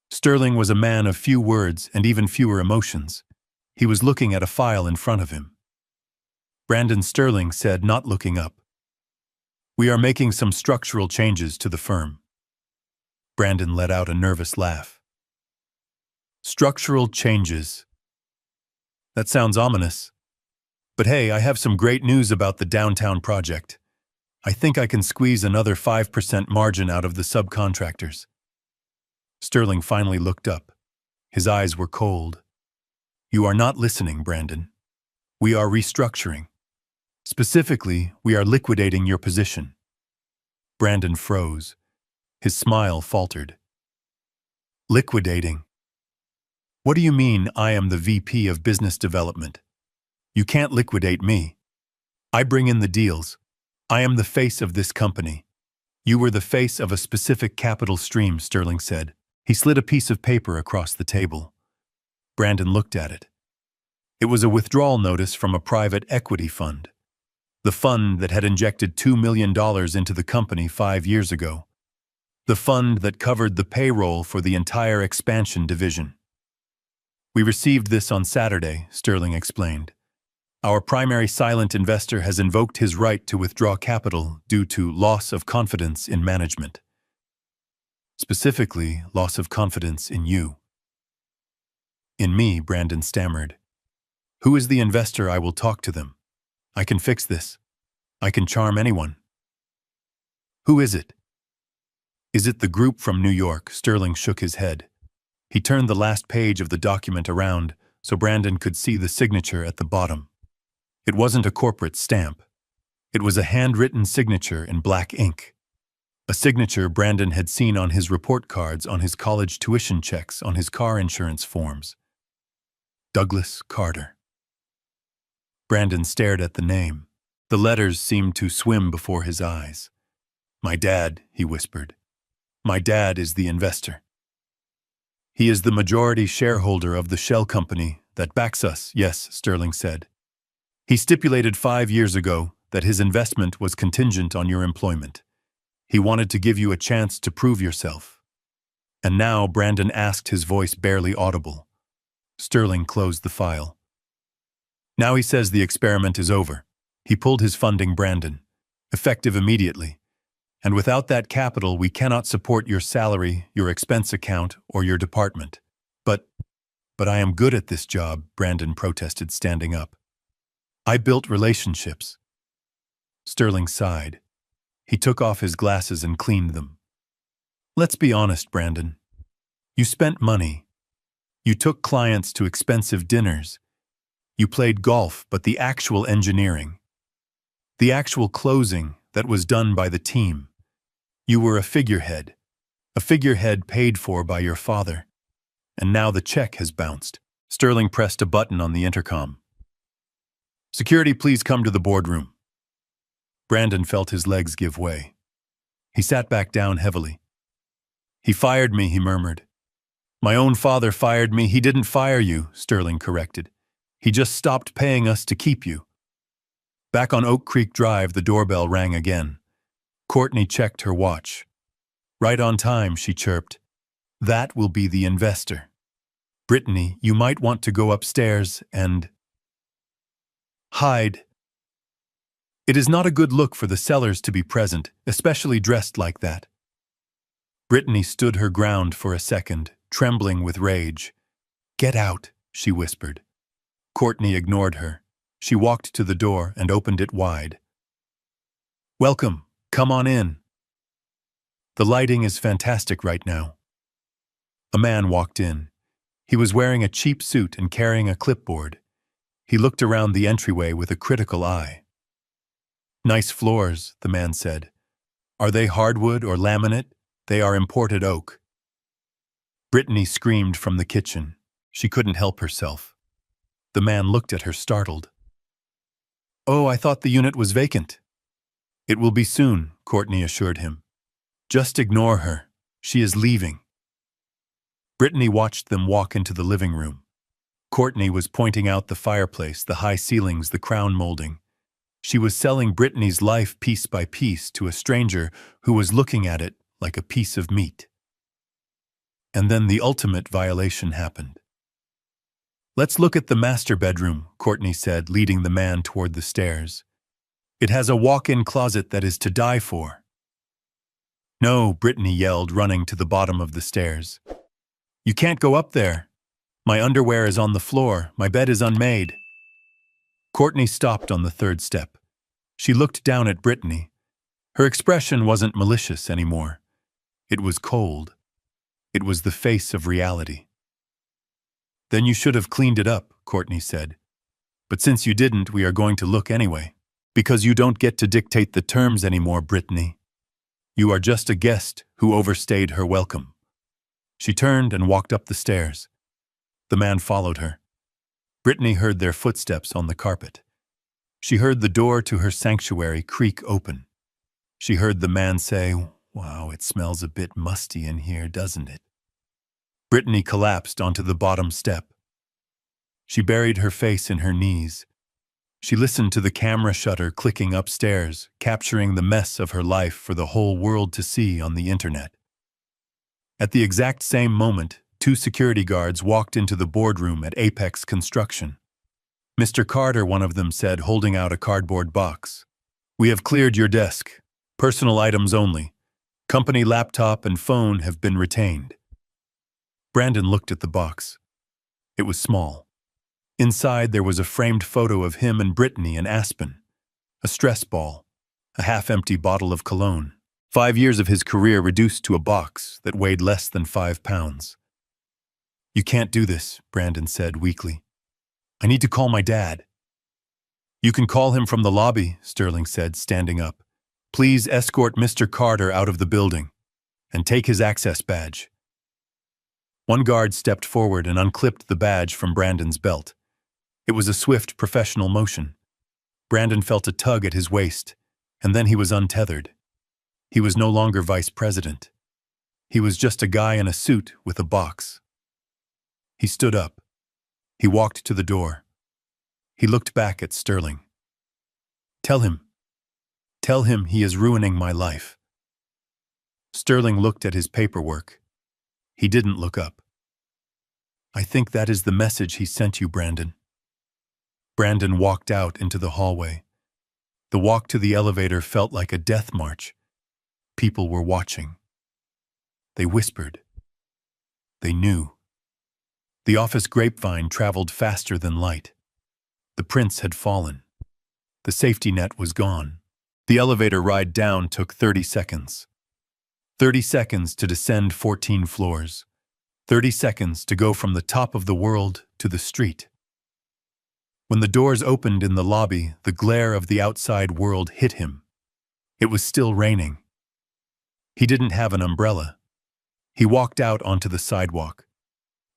Sterling was a man of few words and even fewer emotions. He was looking at a file in front of him. Brandon Sterling said, not looking up, "We are making some structural changes to the firm." Brandon let out a nervous laugh. Structural changes. That sounds ominous. But hey, I have some great news about the downtown project. I think I can squeeze another 5% margin out of the subcontractors. Sterling finally looked up. His eyes were cold. You are not listening, Brandon. We are restructuring. Specifically, we are liquidating your position. Brandon froze. His smile faltered. Liquidating? What do you mean I am the VP of Business Development? You can't liquidate me. I bring in the deals. I am the face of this company. You were the face of a specific capital stream, Sterling said. He slid a piece of paper across the table. Brandon looked at it. It was a withdrawal notice from a private equity fund. The fund that had injected $2 million into the company 5 years ago. The fund that covered the payroll for the entire expansion division. We received this on Saturday, Sterling explained. Our primary silent investor has invoked his right to withdraw capital due to loss of confidence in management. Specifically, loss of confidence in you. In me, Brandon stammered. Who is the investor? I will talk to them. I can fix this. I can charm anyone. Who is it? Is it the group from New York? Sterling shook his head. He turned the last page of the document around so Brandon could see the signature at the bottom. It wasn't a corporate stamp. It was a handwritten signature in black ink. A signature Brandon had seen on his report cards, on his college tuition checks, on his car insurance forms. Douglas Carter. Brandon stared at the name. The letters seemed to swim before his eyes. My dad, he whispered. My dad is the investor. He is the majority shareholder of the shell company that backs us, yes, Sterling said. He stipulated 5 years ago that his investment was contingent on your employment. He wanted to give you a chance to prove yourself. And now Brandon asked, his voice barely audible. Sterling closed the file. Now he says the experiment is over. He pulled his funding, Brandon, effective immediately. And without that capital, we cannot support your salary, your expense account, or your department. But I am good at this job, Brandon protested, standing up. I built relationships. Sterling sighed. He took off his glasses and cleaned them. Let's be honest, Brandon. You spent money. You took clients to expensive dinners. You played golf, but the actual engineering, the actual closing that was done by the team, you were a figurehead paid for by your father. And now the check has bounced. Sterling pressed a button on the intercom. Security, please come to the boardroom. Brandon felt his legs give way. He sat back down heavily. He fired me, he murmured. My own father fired me. He didn't fire you, Sterling corrected. He just stopped paying us to keep you. Back on Oak Creek Drive, the doorbell rang again. Courtney checked her watch. Right on time, she chirped. That will be the investor. Brittany, you might want to go upstairs and hide. It is not a good look for the sellers to be present, especially dressed like that. Brittany stood her ground for a second, trembling with rage. Get out, she whispered. Courtney ignored her. She walked to the door and opened it wide. Welcome, come on in. The lighting is fantastic right now. A man walked in. He was wearing a cheap suit and carrying a clipboard. He looked around the entryway with a critical eye. Nice floors, the man said. Are they hardwood or laminate? They are imported oak. Brittany screamed from the kitchen. She couldn't help herself. The man looked at her startled. Oh, I thought the unit was vacant. It will be soon, Courtney assured him. Just ignore her. She is leaving. Brittany watched them walk into the living room. Courtney was pointing out the fireplace, the high ceilings, the crown molding. She was selling Brittany's life piece by piece to a stranger who was looking at it like a piece of meat. And then the ultimate violation happened. Let's look at the master bedroom, Courtney said, leading the man toward the stairs. It has a walk-in closet that is to die for. No, Brittany yelled, running to the bottom of the stairs. You can't go up there. My underwear is on the floor. My bed is unmade. Courtney stopped on the third step. She looked down at Brittany. Her expression wasn't malicious anymore. It was cold. It was the face of reality. Then you should have cleaned it up, Courtney said. But since you didn't, we are going to look anyway. Because you don't get to dictate the terms anymore, Brittany. You are just a guest who overstayed her welcome. She turned and walked up the stairs. The man followed her. Brittany heard their footsteps on the carpet. She heard the door to her sanctuary creak open. She heard the man say, Wow, it smells a bit musty in here, doesn't it? Brittany collapsed onto the bottom step. She buried her face in her knees. She listened to the camera shutter clicking upstairs, capturing the mess of her life for the whole world to see on the internet. At the exact same moment, 2 security guards walked into the boardroom at Apex Construction. Mr. Carter, one of them said, holding out a cardboard box. We have cleared your desk. Personal items only. Company laptop and phone have been retained. Brandon looked at the box. It was small. Inside there was a framed photo of him and Brittany in Aspen. A stress ball. A half-empty bottle of cologne. 5 years of his career reduced to a box that weighed less than 5 pounds. You can't do this, Brandon said weakly. I need to call my dad. You can call him from the lobby, Sterling said, standing up. Please escort Mr. Carter out of the building and take his access badge. One guard stepped forward and unclipped the badge from Brandon's belt. It was a swift, professional motion. Brandon felt a tug at his waist, and then he was untethered. He was no longer vice president. He was just a guy in a suit with a box. He stood up. He walked to the door. He looked back at Sterling. Tell him he is ruining my life. Sterling looked at his paperwork. He didn't look up. I think that is the message he sent you, Brandon. Brandon walked out into the hallway. The walk to the elevator felt like a death march. People were watching. They whispered. They knew. The office grapevine traveled faster than light. The prince had fallen. The safety net was gone. The elevator ride down took 30 seconds. 30 seconds to descend 14 floors. 30 seconds to go from the top of the world to the street. When the doors opened in the lobby, the glare of the outside world hit him. It was still raining. He didn't have an umbrella. He walked out onto the sidewalk.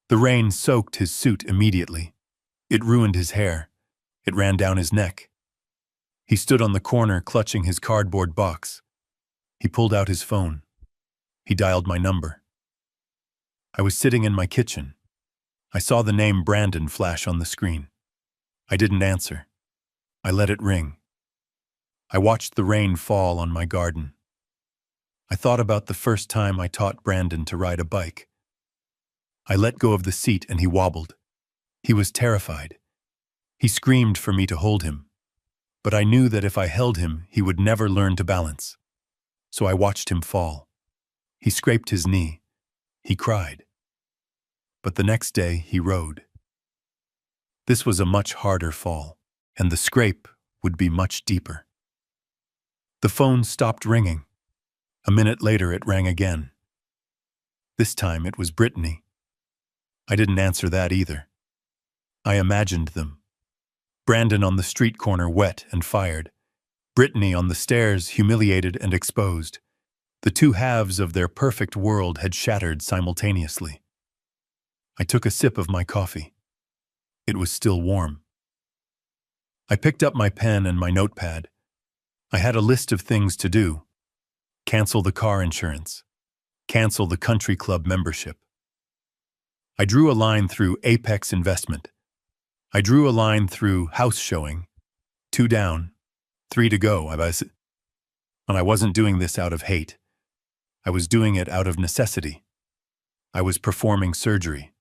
The rain soaked his suit immediately. It ruined his hair. It ran down his neck. He stood on the corner clutching his cardboard box. He pulled out his phone. He dialed my number. I was sitting in my kitchen. I saw the name Brandon flash on the screen. I didn't answer. I let it ring. I watched the rain fall on my garden. I thought about the first time I taught Brandon to ride a bike. I let go of the seat and he wobbled. He was terrified. He screamed for me to hold him. But I knew that if I held him, he would never learn to balance. So I watched him fall. He scraped his knee. He cried. But the next day, he rode. This was a much harder fall, and the scrape would be much deeper. The phone stopped ringing. A minute later, it rang again. This time, it was Brittany. I didn't answer that either. I imagined them. Brandon on the street corner, wet and fired. Brittany on the stairs, humiliated and exposed. The two halves of their perfect world had shattered simultaneously. I took a sip of my coffee. It was still warm. I picked up my pen and my notepad. I had a list of things to do. Cancel the car insurance. Cancel the country club membership. I drew a line through Apex Investment. I drew a line through house showing. 2 down, 3 to go. And I wasn't doing this out of hate. I was doing it out of necessity. I was performing surgery,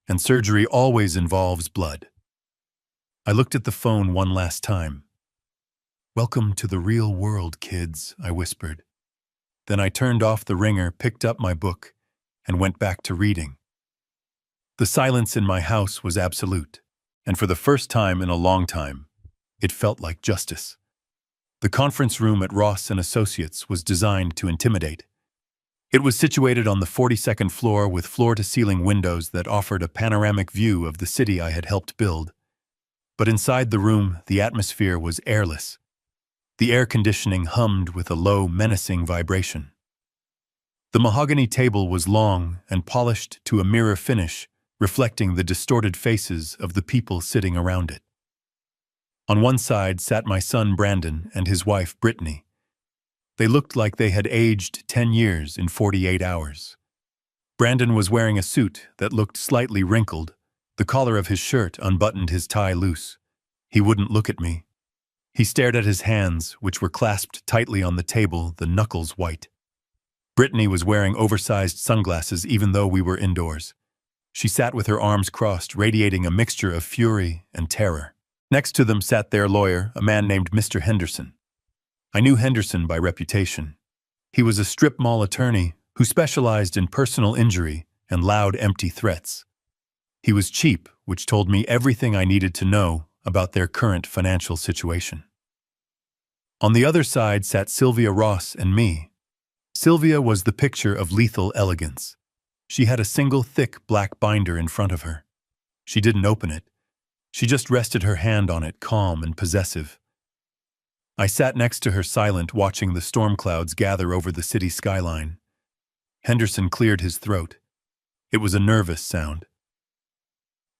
and surgery always involves blood. I looked at the phone one last time. "Welcome to the real world, kids," I whispered. Then I turned off the ringer, picked up my book, and went back to reading. The silence in my house was absolute. And for the first time in a long time, it felt like justice. The conference room at Ross & Associates was designed to intimidate. It was situated on the 42nd floor with floor-to-ceiling windows that offered a panoramic view of the city I had helped build. But inside the room, the atmosphere was airless. The air conditioning hummed with a low, menacing vibration. The mahogany table was long and polished to a mirror finish, reflecting the distorted faces of the people sitting around it. On one side sat my son Brandon and his wife Brittany. They looked like they had aged 10 years in 48 hours. Brandon was wearing a suit that looked slightly wrinkled. The collar of his shirt unbuttoned, his tie loose. He wouldn't look at me. He stared at his hands, which were clasped tightly on the table, the knuckles white. Brittany was wearing oversized sunglasses even though we were indoors. She sat with her arms crossed, radiating a mixture of fury and terror. Next to them sat their lawyer, a man named Mr. Henderson. I knew Henderson by reputation. He was a strip mall attorney who specialized in personal injury and loud, empty threats. He was cheap, which told me everything I needed to know about their current financial situation. On the other side sat Sylvia Ross and me. Sylvia was the picture of lethal elegance. She had a single thick black binder in front of her. She didn't open it. She just rested her hand on it, calm and possessive. I sat next to her, silent, watching the storm clouds gather over the city skyline. Henderson cleared his throat. It was a nervous sound.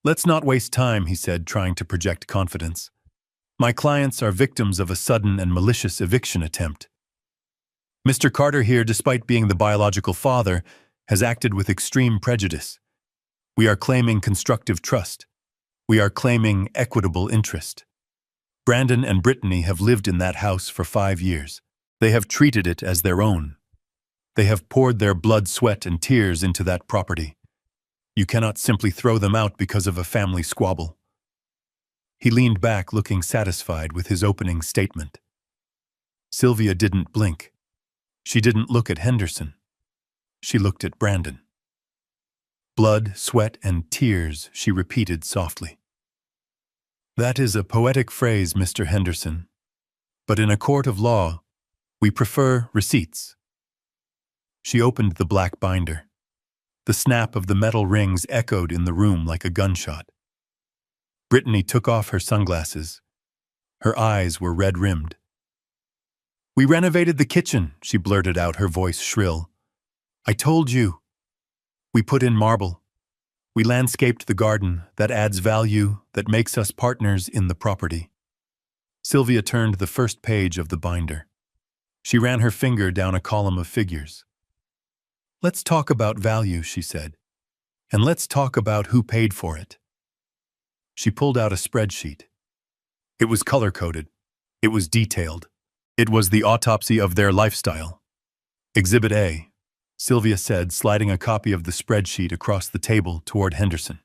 "Let's not waste time," he said, trying to project confidence. "My clients are victims of a sudden and malicious eviction attempt. Mr. Carter here, despite being the biological father, has acted with extreme prejudice. We are claiming constructive trust. We are claiming equitable interest. Brandon and Brittany have lived in that house for 5 years. They have treated it as their own. They have poured their blood, sweat, and tears into that property. You cannot simply throw them out because of a family squabble." He leaned back, looking satisfied with his opening statement. Sylvia didn't blink. She didn't look at Henderson. She looked at Brandon. "Blood, sweat, and tears," she repeated softly. "That is a poetic phrase, Mr. Henderson. But in a court of law, we prefer receipts." She opened the black binder. The snap of the metal rings echoed in the room like a gunshot. Brittany took off her sunglasses. Her eyes were red-rimmed. "We renovated the kitchen," she blurted out, her voice shrill. "I told you. We put in marble. We landscaped the garden. That adds value, that makes us partners in the property." Sylvia turned the first page of the binder. She ran her finger down a column of figures. "Let's talk about value," she said. "And let's talk about who paid for it." She pulled out a spreadsheet. It was color-coded. It was detailed. It was the autopsy of their lifestyle. Exhibit A, Sylvia said, sliding a copy of the spreadsheet across the table toward Henderson.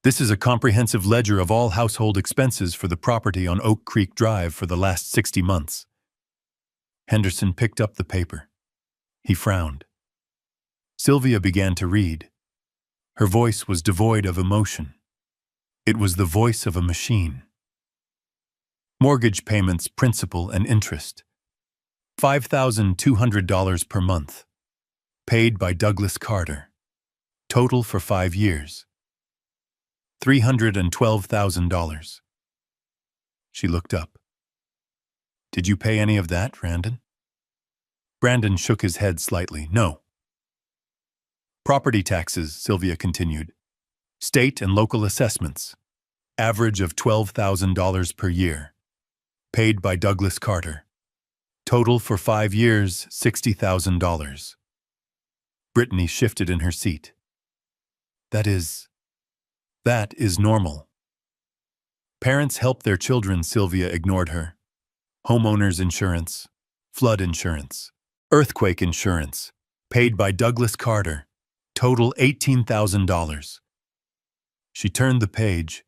This is a comprehensive ledger of all household expenses for the property on Oak Creek Drive for the last 60 months. Henderson picked up the paper. He frowned. Sylvia began to read. Her voice was devoid of emotion. It was the voice of a machine. Mortgage payments, principal and interest. $5,200 per month. Paid by Douglas Carter. Total for 5 years. $312,000. She looked up. Did you pay any of that, Brandon? Brandon shook his head slightly. No. Property taxes, Sylvia continued. State and local assessments. Average of $12,000 per year. Paid by Douglas Carter. Total for 5 years, $60,000. Brittany shifted in her seat. That is normal. Parents help their children, Sylvia ignored her. Homeowners insurance, flood insurance, earthquake insurance, paid by Douglas Carter, total $18,000. She turned the page.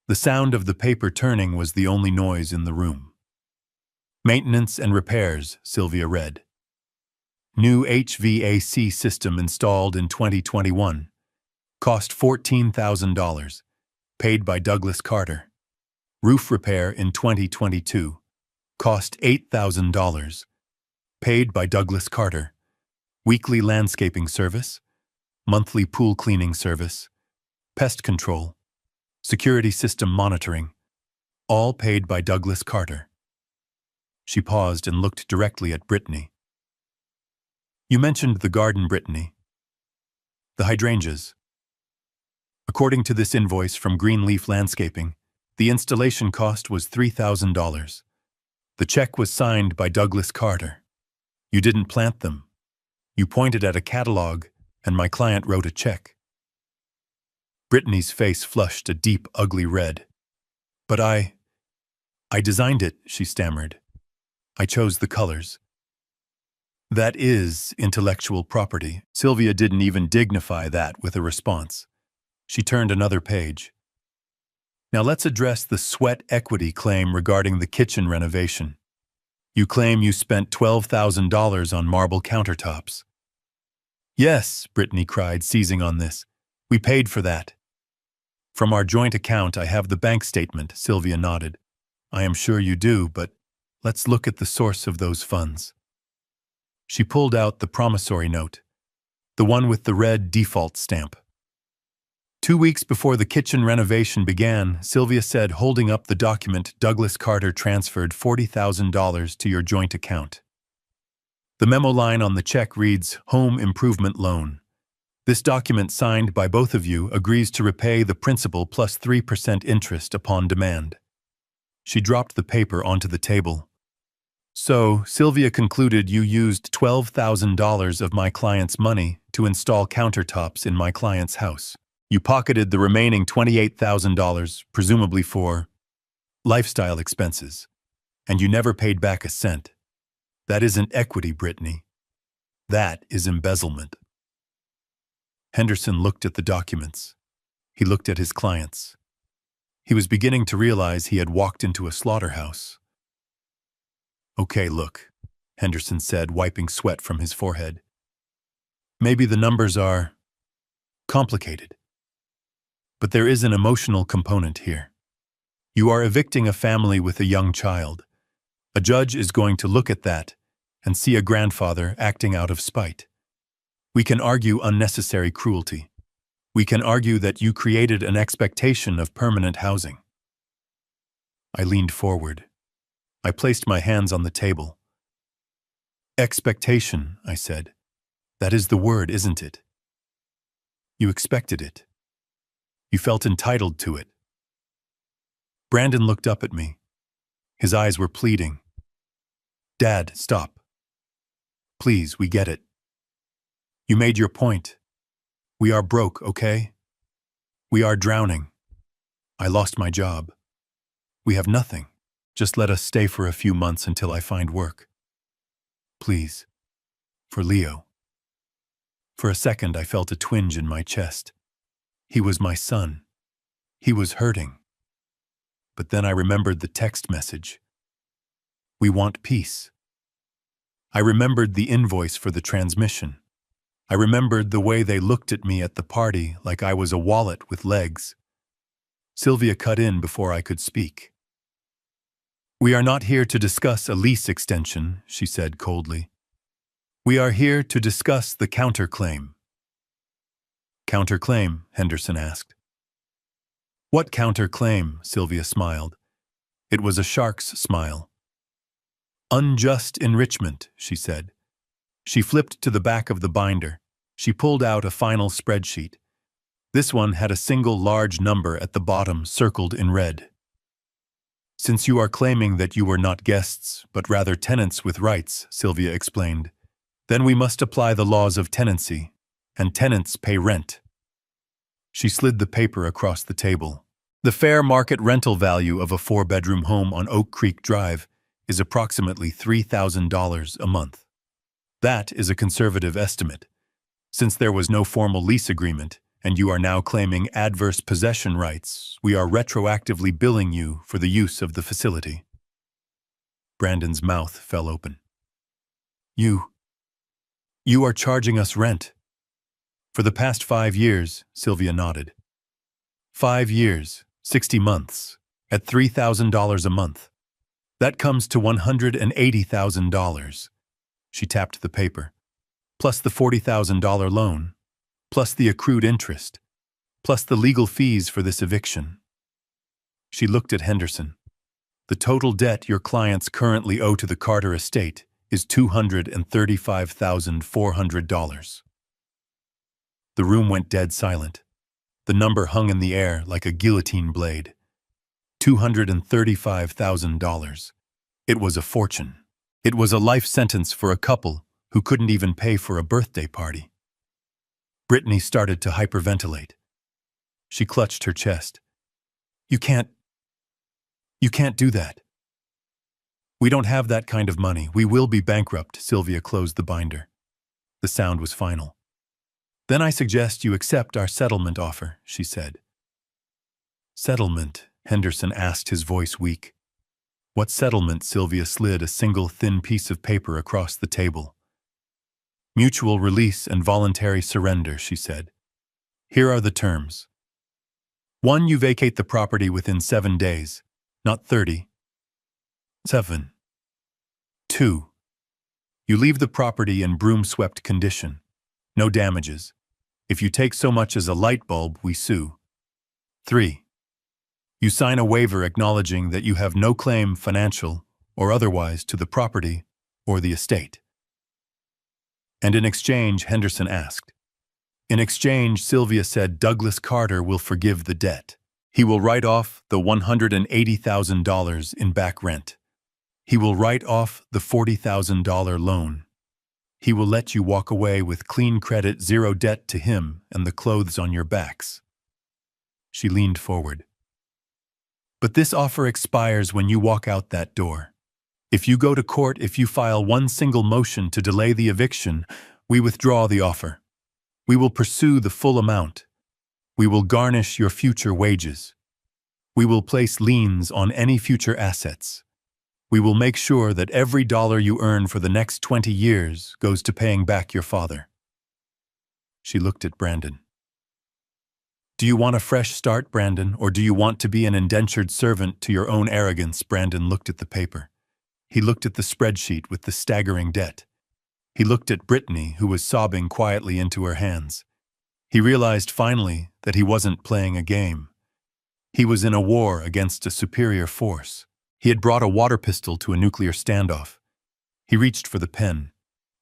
The sound of the paper turning was the only noise in the room. Maintenance and repairs, Sylvia read. New HVAC system installed in 2021. Cost $14,000. Paid by Douglas Carter. Roof repair in 2022. Cost $8,000. Paid by Douglas Carter. Weekly landscaping service. Monthly pool cleaning service. Pest control. Security system monitoring. All paid by Douglas Carter. She paused and looked directly at Brittany. You mentioned the garden, Brittany. The hydrangeas. According to this invoice from Greenleaf Landscaping, the installation cost was $3,000. The check was signed by Douglas Carter. You didn't plant them. You pointed at a catalog, and my client wrote a check. Brittany's face flushed a deep, ugly red. But I designed it, she stammered. I chose the colors. That is intellectual property. Sylvia didn't even dignify that with a response. She turned another page. Now let's address the sweat equity claim regarding the kitchen renovation. You claim you spent $12,000 on marble countertops. Yes, Brittany cried, seizing on this. We paid for that. From our joint account, I have the bank statement, Sylvia nodded. I am sure you do, but let's look at the source of those funds. She pulled out the promissory note, the one with the red default stamp. 2 weeks before the kitchen renovation began, Sylvia said, holding up the document, Douglas Carter transferred $40,000 to your joint account. The memo line on the check reads, Home Improvement Loan. This document signed by both of you agrees to repay the principal plus 3% interest upon demand. She dropped the paper onto the table. So, Sylvia concluded you used $12,000 of my client's money to install countertops in my client's house. You pocketed the remaining $28,000, presumably for lifestyle expenses, and you never paid back a cent. That isn't equity, Brittany. That is embezzlement. Henderson looked at the documents. He looked at his clients. He was beginning to realize he had walked into a slaughterhouse. Okay, look, Henderson said, wiping sweat from his forehead. Maybe the numbers are complicated. But there is an emotional component here. You are evicting a family with a young child. A judge is going to look at that and see a grandfather acting out of spite. We can argue unnecessary cruelty. We can argue that you created an expectation of permanent housing. I leaned forward. I placed my hands on the table. Expectation, I said. That is the word, isn't it? You expected it. You felt entitled to it. Brandon looked up at me. His eyes were pleading. Dad, stop. Please, we get it. You made your point. We are broke, okay? We are drowning. I lost my job. We have nothing. Just let us stay for a few months until I find work. Please. For Leo. For a second I felt a twinge in my chest. He was my son. He was hurting. But then I remembered the text message. We want peace. I remembered the invoice for the transmission. I remembered the way they looked at me at the party like I was a wallet with legs. Sylvia cut in before I could speak. We are not here to discuss a lease extension, she said coldly. We are here to discuss the counterclaim. Counterclaim? Henderson asked. What counterclaim? Sylvia smiled. It was a shark's smile. Unjust enrichment, she said. She flipped to the back of the binder. She pulled out a final spreadsheet. This one had a single large number at the bottom circled in red. Since you are claiming that you were not guests, but rather tenants with rights, Sylvia explained, then we must apply the laws of tenancy, and tenants pay rent. She slid the paper across the table. The fair market rental value of a 4-bedroom home on Oak Creek Drive is approximately $3,000 a month. That is a conservative estimate. Since there was no formal lease agreement, and you are now claiming adverse possession rights, we are retroactively billing you for the use of the facility. Brandon's mouth fell open. You are charging us rent. For the past 5 years, Sylvia nodded. 5 years, 60 months, at $3,000 a month. That comes to $180,000. She tapped the paper. Plus the $40,000 loan, plus the accrued interest, plus the legal fees for this eviction. She looked at Henderson. The total debt your clients currently owe to the Carter estate is $235,400. The room went dead silent. The number hung in the air like a guillotine blade. $235,000. It was a fortune. It was a life sentence for a couple who couldn't even pay for a birthday party. Brittany started to hyperventilate. She clutched her chest. You can't do that. We don't have that kind of money. We will be bankrupt. Sylvia closed the binder. The sound was final. Then I suggest you accept our settlement offer, she said. Settlement? Henderson asked, his voice weak. What settlement? Sylvia slid a single thin piece of paper across the table. Mutual release and voluntary surrender, she said. Here are the terms. 1. You vacate the property within 7 days, not 30. 7. 2. You leave the property in broom-swept condition. No damages. If you take so much as a light bulb, we sue. 3. You sign a waiver acknowledging that you have no claim, financial or otherwise, to the property or the estate. And in exchange, Henderson asked. In exchange, Sylvia said, Douglas Carter will forgive the debt. He will write off the $180,000 in back rent. He will write off the $40,000 loan. He will let you walk away with clean credit, zero debt to him, and the clothes on your backs. She leaned forward. But this offer expires when you walk out that door. If you go to court, if you file one single motion to delay the eviction, we withdraw the offer. We will pursue the full amount. We will garnish your future wages. We will place liens on any future assets. We will make sure that every dollar you earn for the next 20 years goes to paying back your father. She looked at Brandon. Do you want a fresh start, Brandon, or do you want to be an indentured servant to your own arrogance? Brandon looked at the paper. He looked at the spreadsheet with the staggering debt. He looked at Brittany, who was sobbing quietly into her hands. He realized finally that he wasn't playing a game. He was in a war against a superior force. He had brought a water pistol to a nuclear standoff. He reached for the pen.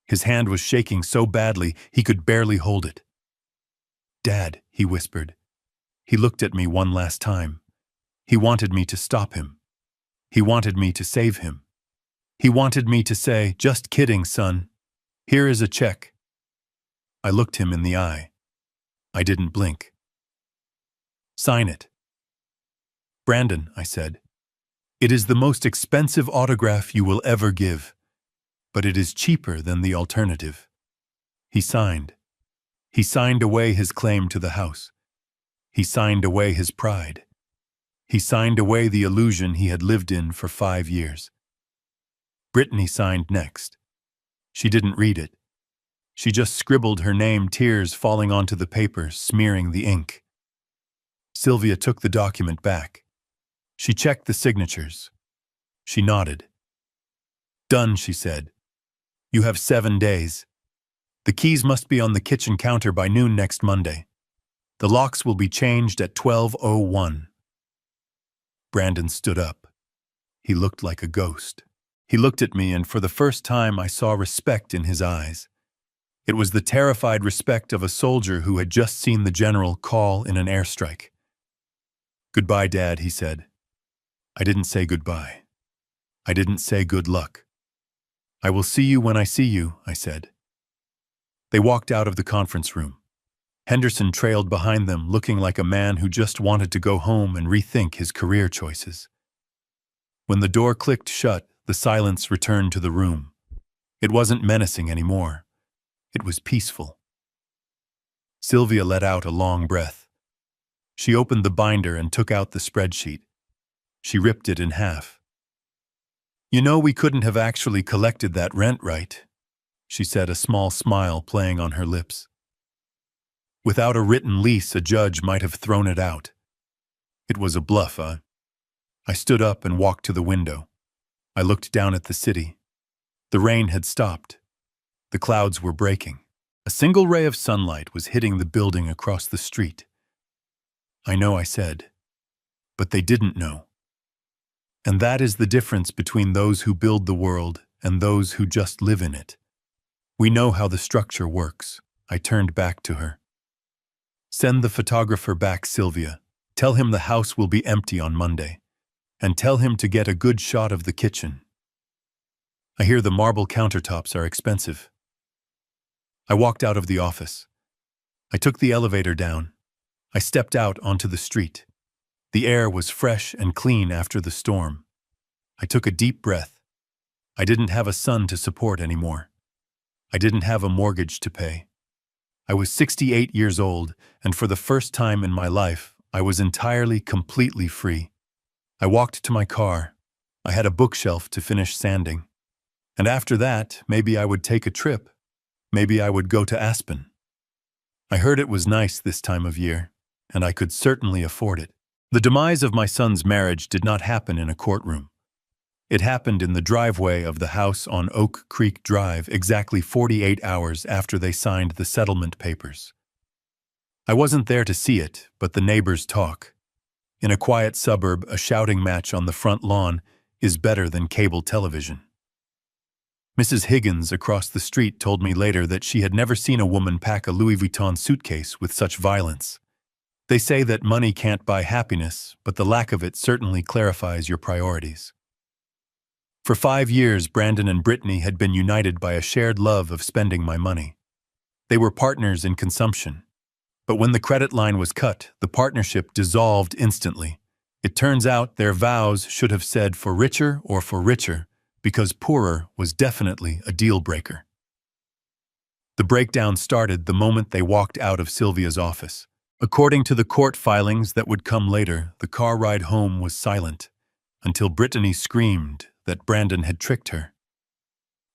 His hand was shaking so badly he could barely hold it. Dad, he whispered. He looked at me one last time. He wanted me to stop him. He wanted me to save him. He wanted me to say, just kidding, son. Here is a check. I looked him in the eye. I didn't blink. Sign it. Brandon, I said. It is the most expensive autograph you will ever give, but it is cheaper than the alternative. He signed. He signed away his claim to the house. He signed away his pride. He signed away the illusion he had lived in for 5 years. Brittany signed next. She didn't read it. She just scribbled her name, tears falling onto the paper, smearing the ink. Sylvia took the document back. She checked the signatures. She nodded. "Done," she said. "You have 7 days. The keys must be on the kitchen counter by noon next Monday. The locks will be changed at 12:01. Brandon stood up. He looked like a ghost. He looked at me, and for the first time I saw respect in his eyes. It was the terrified respect of a soldier who had just seen the general call in an airstrike. "Goodbye, Dad," he said. I didn't say goodbye. I didn't say good luck. "I will see you when I see you," I said. They walked out of the conference room. Henderson trailed behind them, looking like a man who just wanted to go home and rethink his career choices. When the door clicked shut, the silence returned to the room. It wasn't menacing anymore. It was peaceful. Sylvia let out a long breath. She opened the binder and took out the spreadsheet. She ripped it in half. "You know, we couldn't have actually collected that rent, right?" she said, a small smile playing on her lips. "Without a written lease, a judge might have thrown it out. It was a bluff, huh?" I stood up and walked to the window. I looked down at the city. The rain had stopped. The clouds were breaking. A single ray of sunlight was hitting the building across the street. "I know," I said, "but they didn't know." And that is the difference between those who build the world and those who just live in it. We know how the structure works. I turned back to her. "Send the photographer back, Sylvia. Tell him the house will be empty on Monday. And tell him to get a good shot of the kitchen. I hear the marble countertops are expensive." I walked out of the office. I took the elevator down. I stepped out onto the street. The air was fresh and clean after the storm. I took a deep breath. I didn't have a son to support anymore. I didn't have a mortgage to pay. I was 68 years old, and for the first time in my life, I was entirely, completely free. I walked to my car. I had a bookshelf to finish sanding. And after that, maybe I would take a trip. Maybe I would go to Aspen. I heard it was nice this time of year, and I could certainly afford it. The demise of my son's marriage did not happen in a courtroom. It happened in the driveway of the house on Oak Creek Drive exactly 48 hours after they signed the settlement papers. I wasn't there to see it, but the neighbors talk. In a quiet suburb, a shouting match on the front lawn is better than cable television. Mrs. Higgins across the street told me later that she had never seen a woman pack a Louis Vuitton suitcase with such violence. They say that money can't buy happiness, but the lack of it certainly clarifies your priorities. For 5 years, Brandon and Brittany had been united by a shared love of spending my money. They were partners in consumption. But when the credit line was cut, the partnership dissolved instantly. It turns out their vows should have said for richer or for richer, because poorer was definitely a deal breaker. The breakdown started the moment they walked out of Sylvia's office. According to the court filings that would come later, the car ride home was silent, until Brittany screamed that Brandon had tricked her.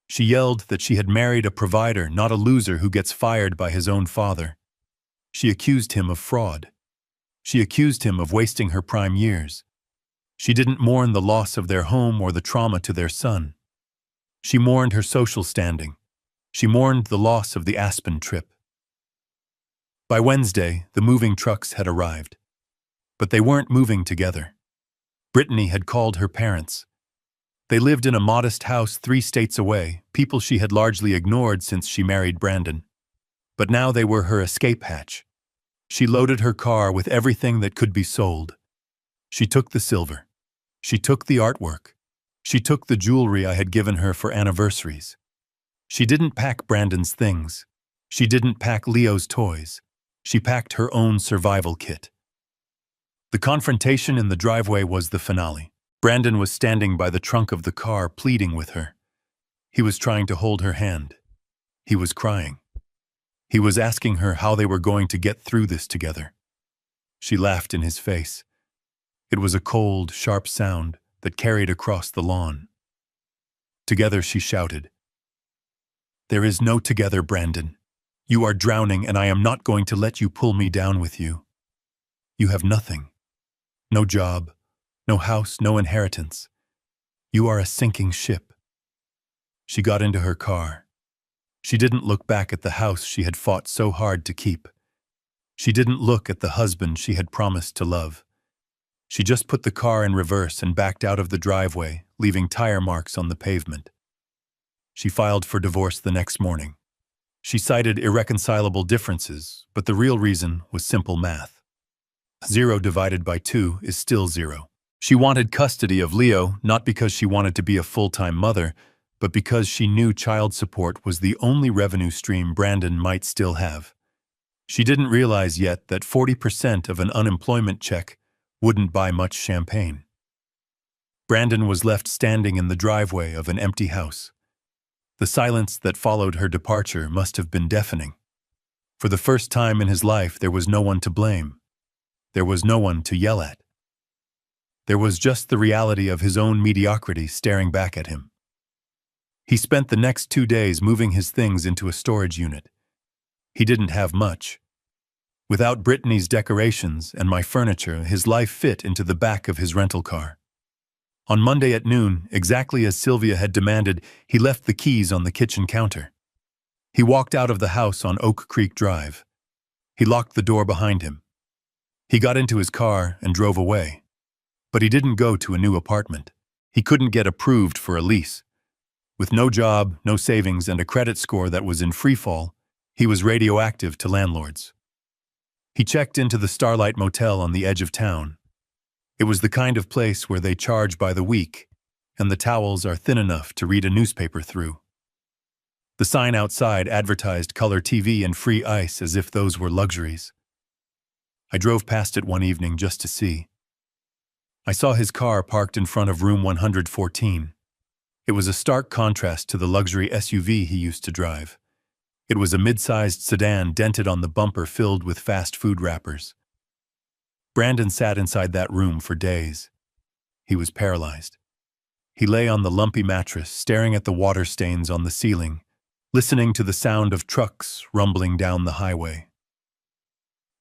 She yelled that she had married a provider, not a loser who gets fired by his own father. She accused him of fraud. She accused him of wasting her prime years. She didn't mourn the loss of their home or the trauma to their son. She mourned her social standing. She mourned the loss of the Aspen trip. By Wednesday, the moving trucks had arrived. But they weren't moving together. Brittany had called her parents. They lived in a modest house 3 states away, people she had largely ignored since she married Brandon. But now they were her escape hatch. She loaded her car with everything that could be sold. She took the silver. She took the artwork. She took the jewelry I had given her for anniversaries. She didn't pack Brandon's things. She didn't pack Leo's toys. She packed her own survival kit. The confrontation in the driveway was the finale. Brandon was standing by the trunk of the car, pleading with her. He was trying to hold her hand. He was crying. He was asking her how they were going to get through this together. She laughed in his face. It was a cold, sharp sound that carried across the lawn. Together she shouted, "There is no together, Brandon. You are drowning, and I am not going to let you pull me down with you. You have nothing. No job, no house, no inheritance. You are a sinking ship." She got into her car. She didn't look back at the house she had fought so hard to keep. She didn't look at the husband she had promised to love. She just put the car in reverse and backed out of the driveway, leaving tire marks on the pavement. She filed for divorce the next morning. She cited irreconcilable differences, but the real reason was simple math. 0 divided by 2 is still 0. She wanted custody of Leo, not because she wanted to be a full-time mother, but because she knew child support was the only revenue stream Brandon might still have. She didn't realize yet that 40% of an unemployment check wouldn't buy much champagne. Brandon was left standing in the driveway of an empty house. The silence that followed her departure must have been deafening. For the first time in his life, there was no one to blame. There was no one to yell at. There was just the reality of his own mediocrity staring back at him. He spent the next 2 days moving his things into a storage unit. He didn't have much. Without Brittany's decorations and my furniture, his life fit into the back of his rental car. On Monday at noon, exactly as Sylvia had demanded, he left the keys on the kitchen counter. He walked out of the house on Oak Creek Drive. He locked the door behind him. He got into his car and drove away. But he didn't go to a new apartment. He couldn't get approved for a lease. With no job, no savings, and a credit score that was in freefall, he was radioactive to landlords. He checked into the Starlight Motel on the edge of town. It was the kind of place where they charge by the week, and the towels are thin enough to read a newspaper through. The sign outside advertised color TV and free ice as if those were luxuries. I drove past it one evening just to see. I saw his car parked in front of room 114. It was a stark contrast to the luxury SUV he used to drive. It was a mid-sized sedan dented on the bumper filled with fast food wrappers. Brandon sat inside that room for days. He was paralyzed. He lay on the lumpy mattress, staring at the water stains on the ceiling, listening to the sound of trucks rumbling down the highway.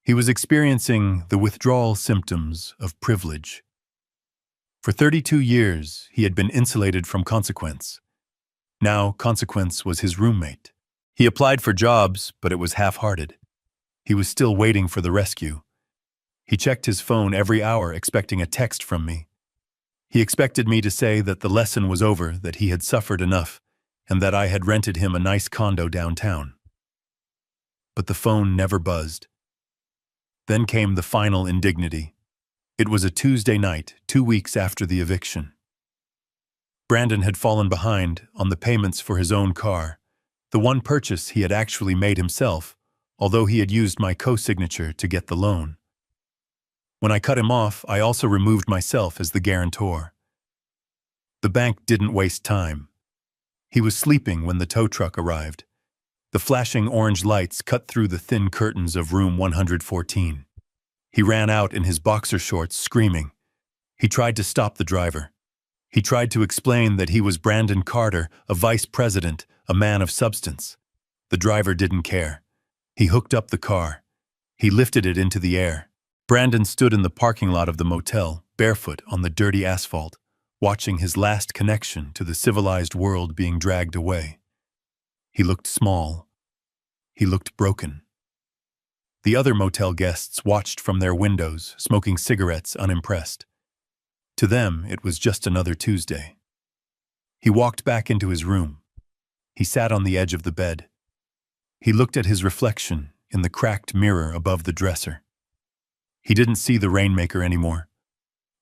He was experiencing the withdrawal symptoms of privilege. For 32 years, he had been insulated from consequence. Now, consequence was his roommate. He applied for jobs, but it was half-hearted. He was still waiting for the rescue. He checked his phone every hour, expecting a text from me. He expected me to say that the lesson was over, that he had suffered enough, and that I had rented him a nice condo downtown. But the phone never buzzed. Then came the final indignity. It was a Tuesday night, 2 weeks after the eviction. Brandon had fallen behind on the payments for his own car, the one purchase he had actually made himself, although he had used my co-signature to get the loan. When I cut him off, I also removed myself as the guarantor. The bank didn't waste time. He was sleeping when the tow truck arrived. The flashing orange lights cut through the thin curtains of room 114. He ran out in his boxer shorts, screaming. He tried to stop the driver. He tried to explain that he was Brandon Carter, a vice president, a man of substance. The driver didn't care. He hooked up the car. He lifted it into the air. Brandon stood in the parking lot of the motel, barefoot on the dirty asphalt, watching his last connection to the civilized world being dragged away. He looked small. He looked broken. The other motel guests watched from their windows, smoking cigarettes, unimpressed. To them, it was just another Tuesday. He walked back into his room. He sat on the edge of the bed. He looked at his reflection in the cracked mirror above the dresser. He didn't see the rainmaker anymore.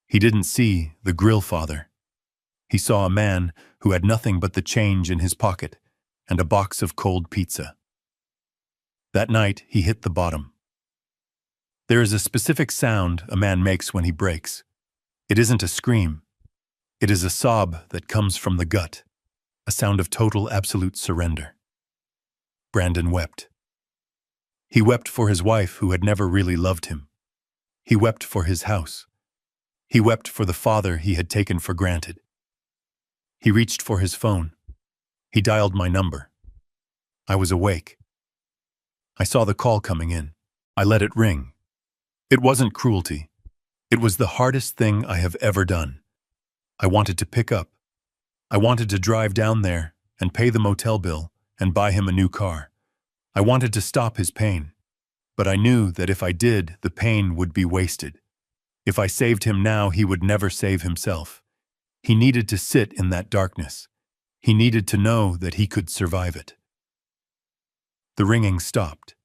He didn't see the grill father. He saw a man who had nothing but the change in his pocket and a box of cold pizza. That night, he hit the bottom. There is a specific sound a man makes when he breaks. It isn't a scream. It is a sob that comes from the gut, a sound of total, absolute surrender. Brandon wept. He wept for his wife who had never really loved him. He wept for his house. He wept for the father he had taken for granted. He reached for his phone. He dialed my number. I was awake. I saw the call coming in. I let it ring. It wasn't cruelty. It was the hardest thing I have ever done. I wanted to pick up. I wanted to drive down there and pay the motel bill and buy him a new car. I wanted to stop his pain. But I knew that if I did, the pain would be wasted. If I saved him now, he would never save himself. He needed to sit in that darkness. He needed to know that he could survive it. The ringing stopped.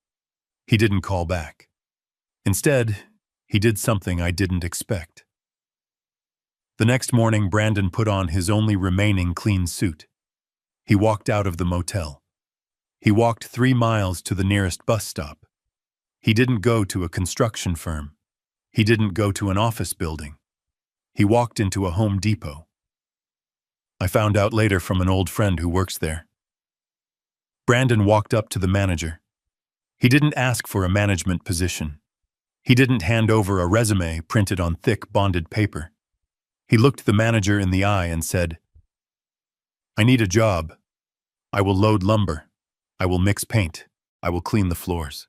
He didn't call back. Instead, he did something I didn't expect. The next morning, Brandon put on his only remaining clean suit. He walked out of the motel. He walked 3 miles to the nearest bus stop. He didn't go to a construction firm. He didn't go to an office building. He walked into a Home Depot. I found out later from an old friend who works there. Brandon walked up to the manager. He didn't ask for a management position. He didn't hand over a resume printed on thick, bonded paper. He looked the manager in the eye and said, "I need a job. I will load lumber. I will mix paint. I will clean the floors.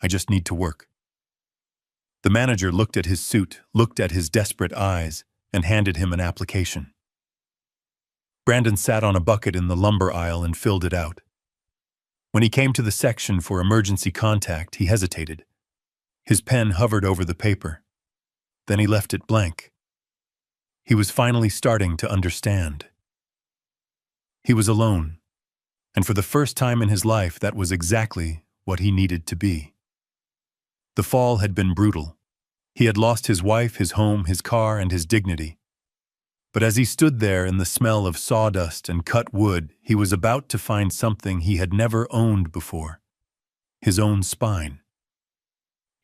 I just need to work." The manager looked at his suit, looked at his desperate eyes, and handed him an application. Brandon sat on a bucket in the lumber aisle and filled it out. When he came to the section for emergency contact, he hesitated. His pen hovered over the paper. Then he left it blank. He was finally starting to understand. He was alone, and for the first time in his life, that was exactly what he needed to be. The fall had been brutal. He had lost his wife, his home, his car, and his dignity. But as he stood there in the smell of sawdust and cut wood, he was about to find something he had never owned before: his own spine.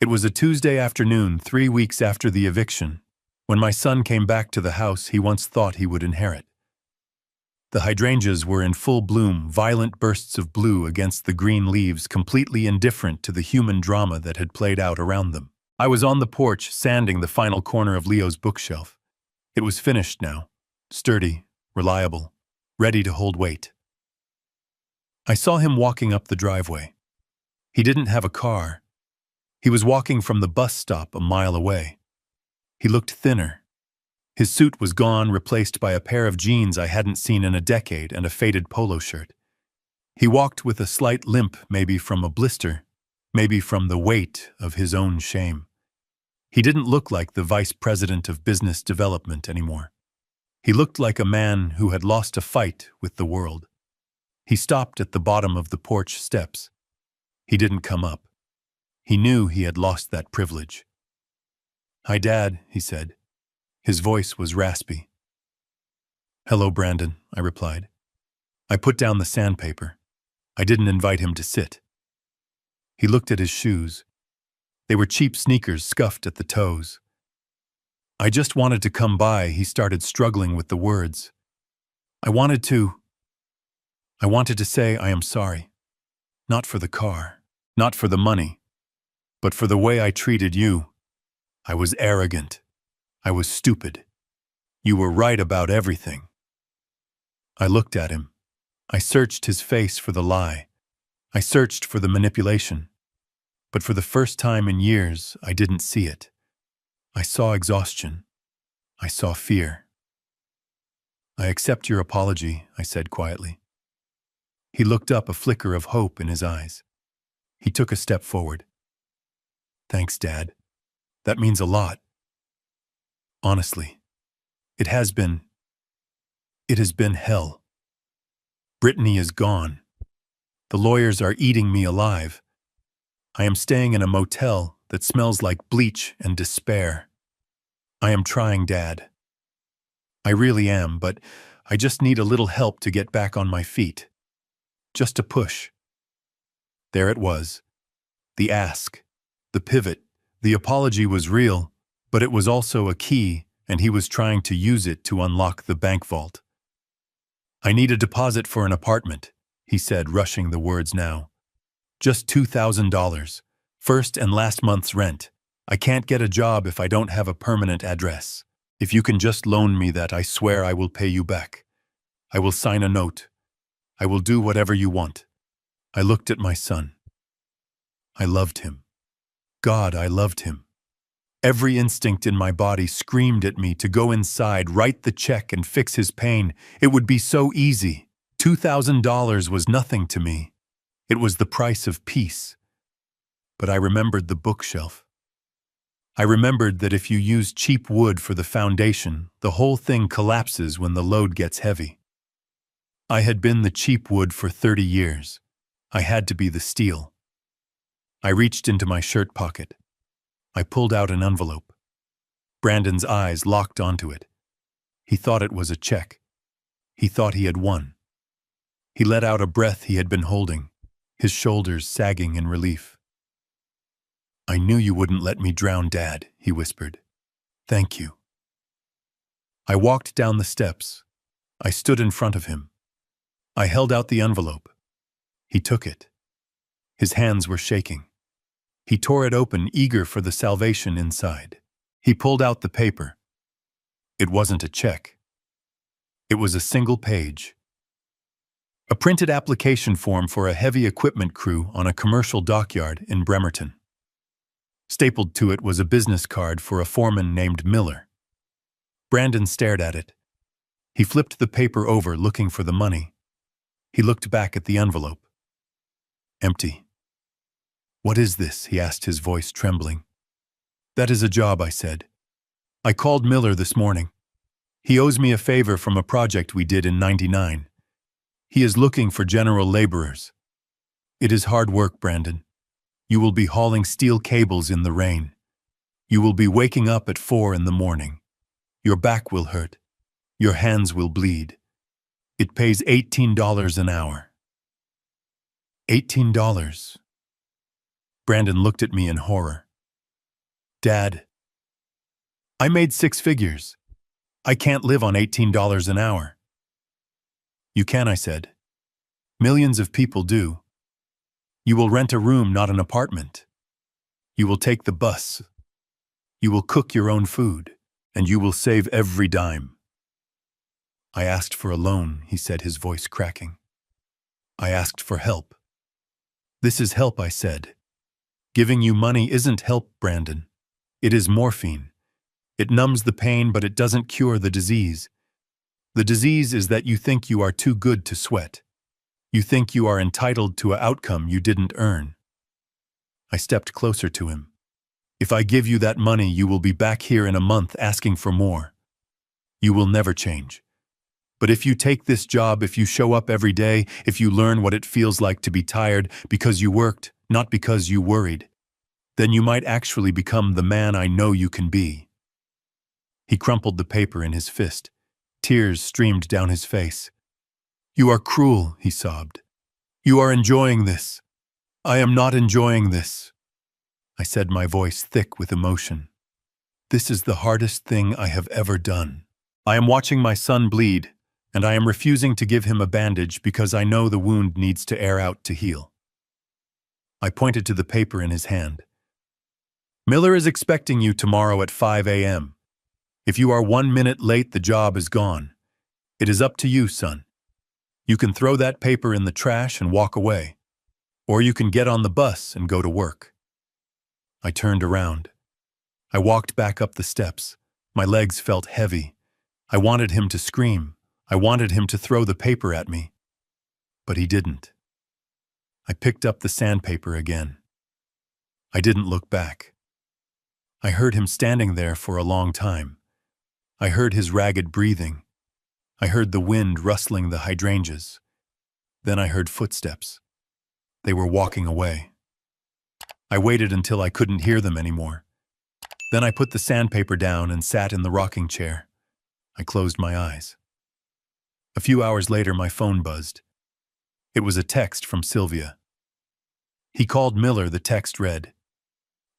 It was a Tuesday afternoon, 3 weeks after the eviction, when my son came back to the house he once thought he would inherit. The hydrangeas were in full bloom, violent bursts of blue against the green leaves, completely indifferent to the human drama that had played out around them. I was on the porch, sanding the final corner of Leo's bookshelf. It was finished now, sturdy, reliable, ready to hold weight. I saw him walking up the driveway. He didn't have a car. He was walking from the bus stop a mile away. He looked thinner. His suit was gone, replaced by a pair of jeans I hadn't seen in a decade and a faded polo shirt. He walked with a slight limp, maybe from a blister, maybe from the weight of his own shame. He didn't look like the vice president of business development anymore. He looked like a man who had lost a fight with the world. He stopped at the bottom of the porch steps. He didn't come up. He knew he had lost that privilege. "Hi, Dad," he said. His voice was raspy. "Hello, Brandon," I replied. I put down the sandpaper. I didn't invite him to sit. He looked at his shoes. They were cheap sneakers, scuffed at the toes. "I just wanted to come by," he started, struggling with the words. I wanted to say I am sorry. Not for the car, not for the money, but for the way I treated you. I was arrogant. I was stupid. You were right about everything." I looked at him. I searched his face for the lie. I searched for the manipulation. But for the first time in years, I didn't see it. I saw exhaustion. I saw fear. "I accept your apology," I said quietly. He looked up, a flicker of hope in his eyes. He took a step forward. "Thanks, Dad. That means a lot. Honestly, it has been hell. Brittany is gone. The lawyers are eating me alive. I am staying in a motel that smells like bleach and despair. I am trying, Dad. I really am, but I just need a little help to get back on my feet. Just a push." There it was. The ask, the pivot, the apology was real, but it was also a key, and he was trying to use it to unlock the bank vault. "I need a deposit for an apartment," he said, rushing the words now. "Just $2,000. First and last month's rent. I can't get a job if I don't have a permanent address. If you can just loan me that, I swear I will pay you back. I will sign a note. I will do whatever you want." I looked at my son. I loved him. God, I loved him. Every instinct in my body screamed at me to go inside, write the check, and fix his pain. It would be so easy. $2,000 was nothing to me. It was the price of peace. But I remembered the bookshelf. I remembered that if you use cheap wood for the foundation, the whole thing collapses when the load gets heavy. I had been the cheap wood for 30 years. I had to be the steel. I reached into my shirt pocket. I pulled out an envelope. Brandon's eyes locked onto it. He thought it was a check. He thought he had won. He let out a breath he had been holding, his shoulders sagging in relief. "I knew you wouldn't let me drown, Dad," he whispered. "Thank you." I walked down the steps. I stood in front of him. I held out the envelope. He took it. His hands were shaking. He tore it open, eager for the salvation inside. He pulled out the paper. It wasn't a check. It was a single page. A printed application form for a heavy equipment crew on a commercial dockyard in Bremerton. Stapled to it was a business card for a foreman named Miller. Brandon stared at it. He flipped the paper over, looking for the money. He looked back at the envelope. Empty. "What is this?" he asked, his voice trembling. "That is a job," I said. "I called Miller this morning. He owes me a favor from a project we did in '99. He is looking for general laborers. It is hard work, Brandon. You will be hauling steel cables in the rain. You will be waking up at 4 in the morning. Your back will hurt. Your hands will bleed. It pays $18 an hour." $18. Brandon looked at me in horror. "Dad, I made 6 figures. I can't live on $18 an hour." "You can," I said. "Millions of people do. You will rent a room, not an apartment. You will take the bus. You will cook your own food, and you will save every dime." "I asked for a loan," he said, his voice cracking. "I asked for help." "This is help," I said. "Giving you money isn't help, Brandon. It is morphine. It numbs the pain, but it doesn't cure the disease. The disease is that you think you are too good to sweat. You think you are entitled to an outcome you didn't earn." I stepped closer to him. "If I give you that money, you will be back here in a month asking for more. You will never change. But if you take this job, if you show up every day, if you learn what it feels like to be tired because you worked, not because you worried, then you might actually become the man I know you can be." He crumpled the paper in his fist. Tears streamed down his face. "You are cruel," he sobbed. "You are enjoying this. I am not enjoying this." I said, my voice thick with emotion. "This is the hardest thing I have ever done. I am watching my son bleed, and I am refusing to give him a bandage because I know the wound needs to air out to heal." I pointed to the paper in his hand. "Miller is expecting you tomorrow at 5 a.m. If you are 1 minute late, the job is gone. It is up to you, son. You can throw that paper in the trash and walk away, or you can get on the bus and go to work." I turned around. I walked back up the steps. My legs felt heavy. I wanted him to scream. I wanted him to throw the paper at me. But he didn't. I picked up the sandpaper again. I didn't look back. I heard him standing there for a long time. I heard his ragged breathing. I heard the wind rustling the hydrangeas. Then I heard footsteps. They were walking away. I waited until I couldn't hear them anymore. Then I put the sandpaper down and sat in the rocking chair. I closed my eyes. A few hours later, my phone buzzed. It was a text from Sylvia. "He called Miller," the text read.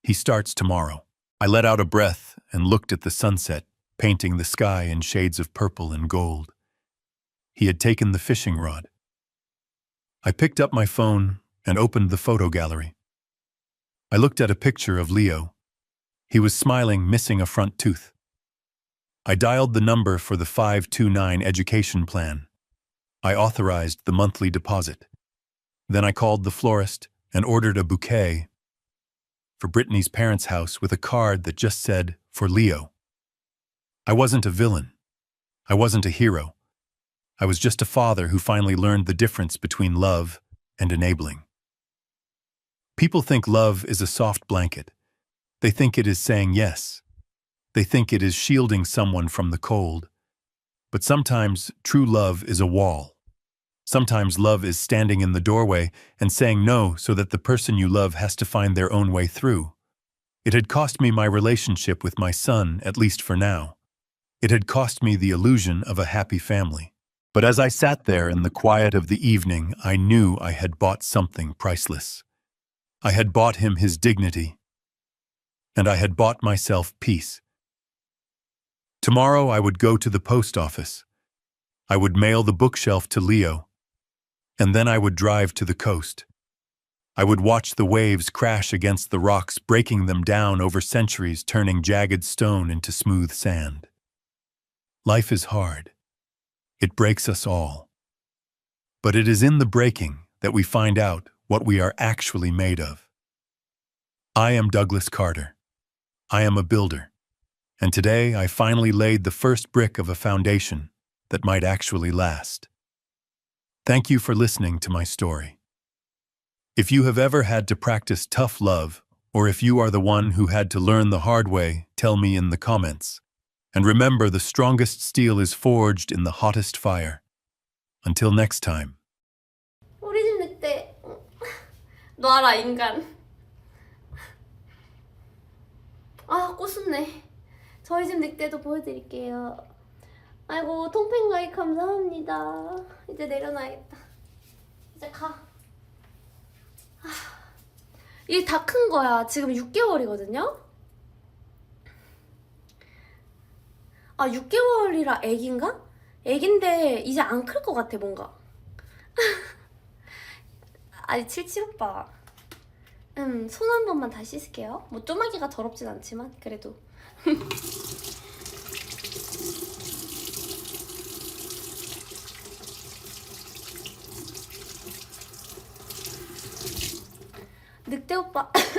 "He starts tomorrow." I let out a breath and looked at the sunset. painting the sky in shades of purple and gold. He had taken the fishing rod. I picked up my phone and opened the photo gallery. I looked at a picture of Leo. He was smiling, missing a front tooth. I dialed the number for the 529 education plan. I authorized the monthly deposit. Then I called the florist and ordered a bouquet for Brittany's parents' house with a card that just said, "For Leo." I wasn't a villain. I wasn't a hero. I was just a father who finally learned the difference between love and enabling. People think love is a soft blanket. They think it is saying yes. They think it is shielding someone from the cold. But sometimes true love is a wall. Sometimes love is standing in the doorway and saying no so that the person you love has to find their own way through. It had cost me my relationship with my son, at least for now. It had cost me the illusion of a happy family. But as I sat there in the quiet of the evening, I knew I had bought something priceless. I had bought him his dignity, and I had bought myself peace. Tomorrow I would go to the post office. I would mail the bookshelf to Leo, and then I would drive to the coast. I would watch the waves crash against the rocks, breaking them down over centuries, turning jagged stone into smooth sand. Life is hard. It breaks us all. But it is in the breaking that we find out what we are actually made of. I am Douglas Carter. I am a builder. And today I finally laid the first brick of a foundation that might actually last. Thank you for listening to my story. If you have ever had to practice tough love, or if you are the one who had to learn the hard way, tell me in the comments. And remember, the strongest steel is forged in the hottest fire. Until next time. 우리 집 늑대. 놔라 인간. 아 꼬숩네. 저희 집 늑대도 보여드릴게요. 아이고 통팬 가입 감사합니다. 이제 내려놔야겠다. 이제 가. 이게 다 큰 거야. 지금 6개월이거든요. 아 6개월이라 애기인가? 애기인데 이제 안 클 것 같아 뭔가. 아니 77 오빠. 손 한 번만 다시 씻을게요. 뭐 쪼마기가 더럽진 않지만 그래도. 늑대 오빠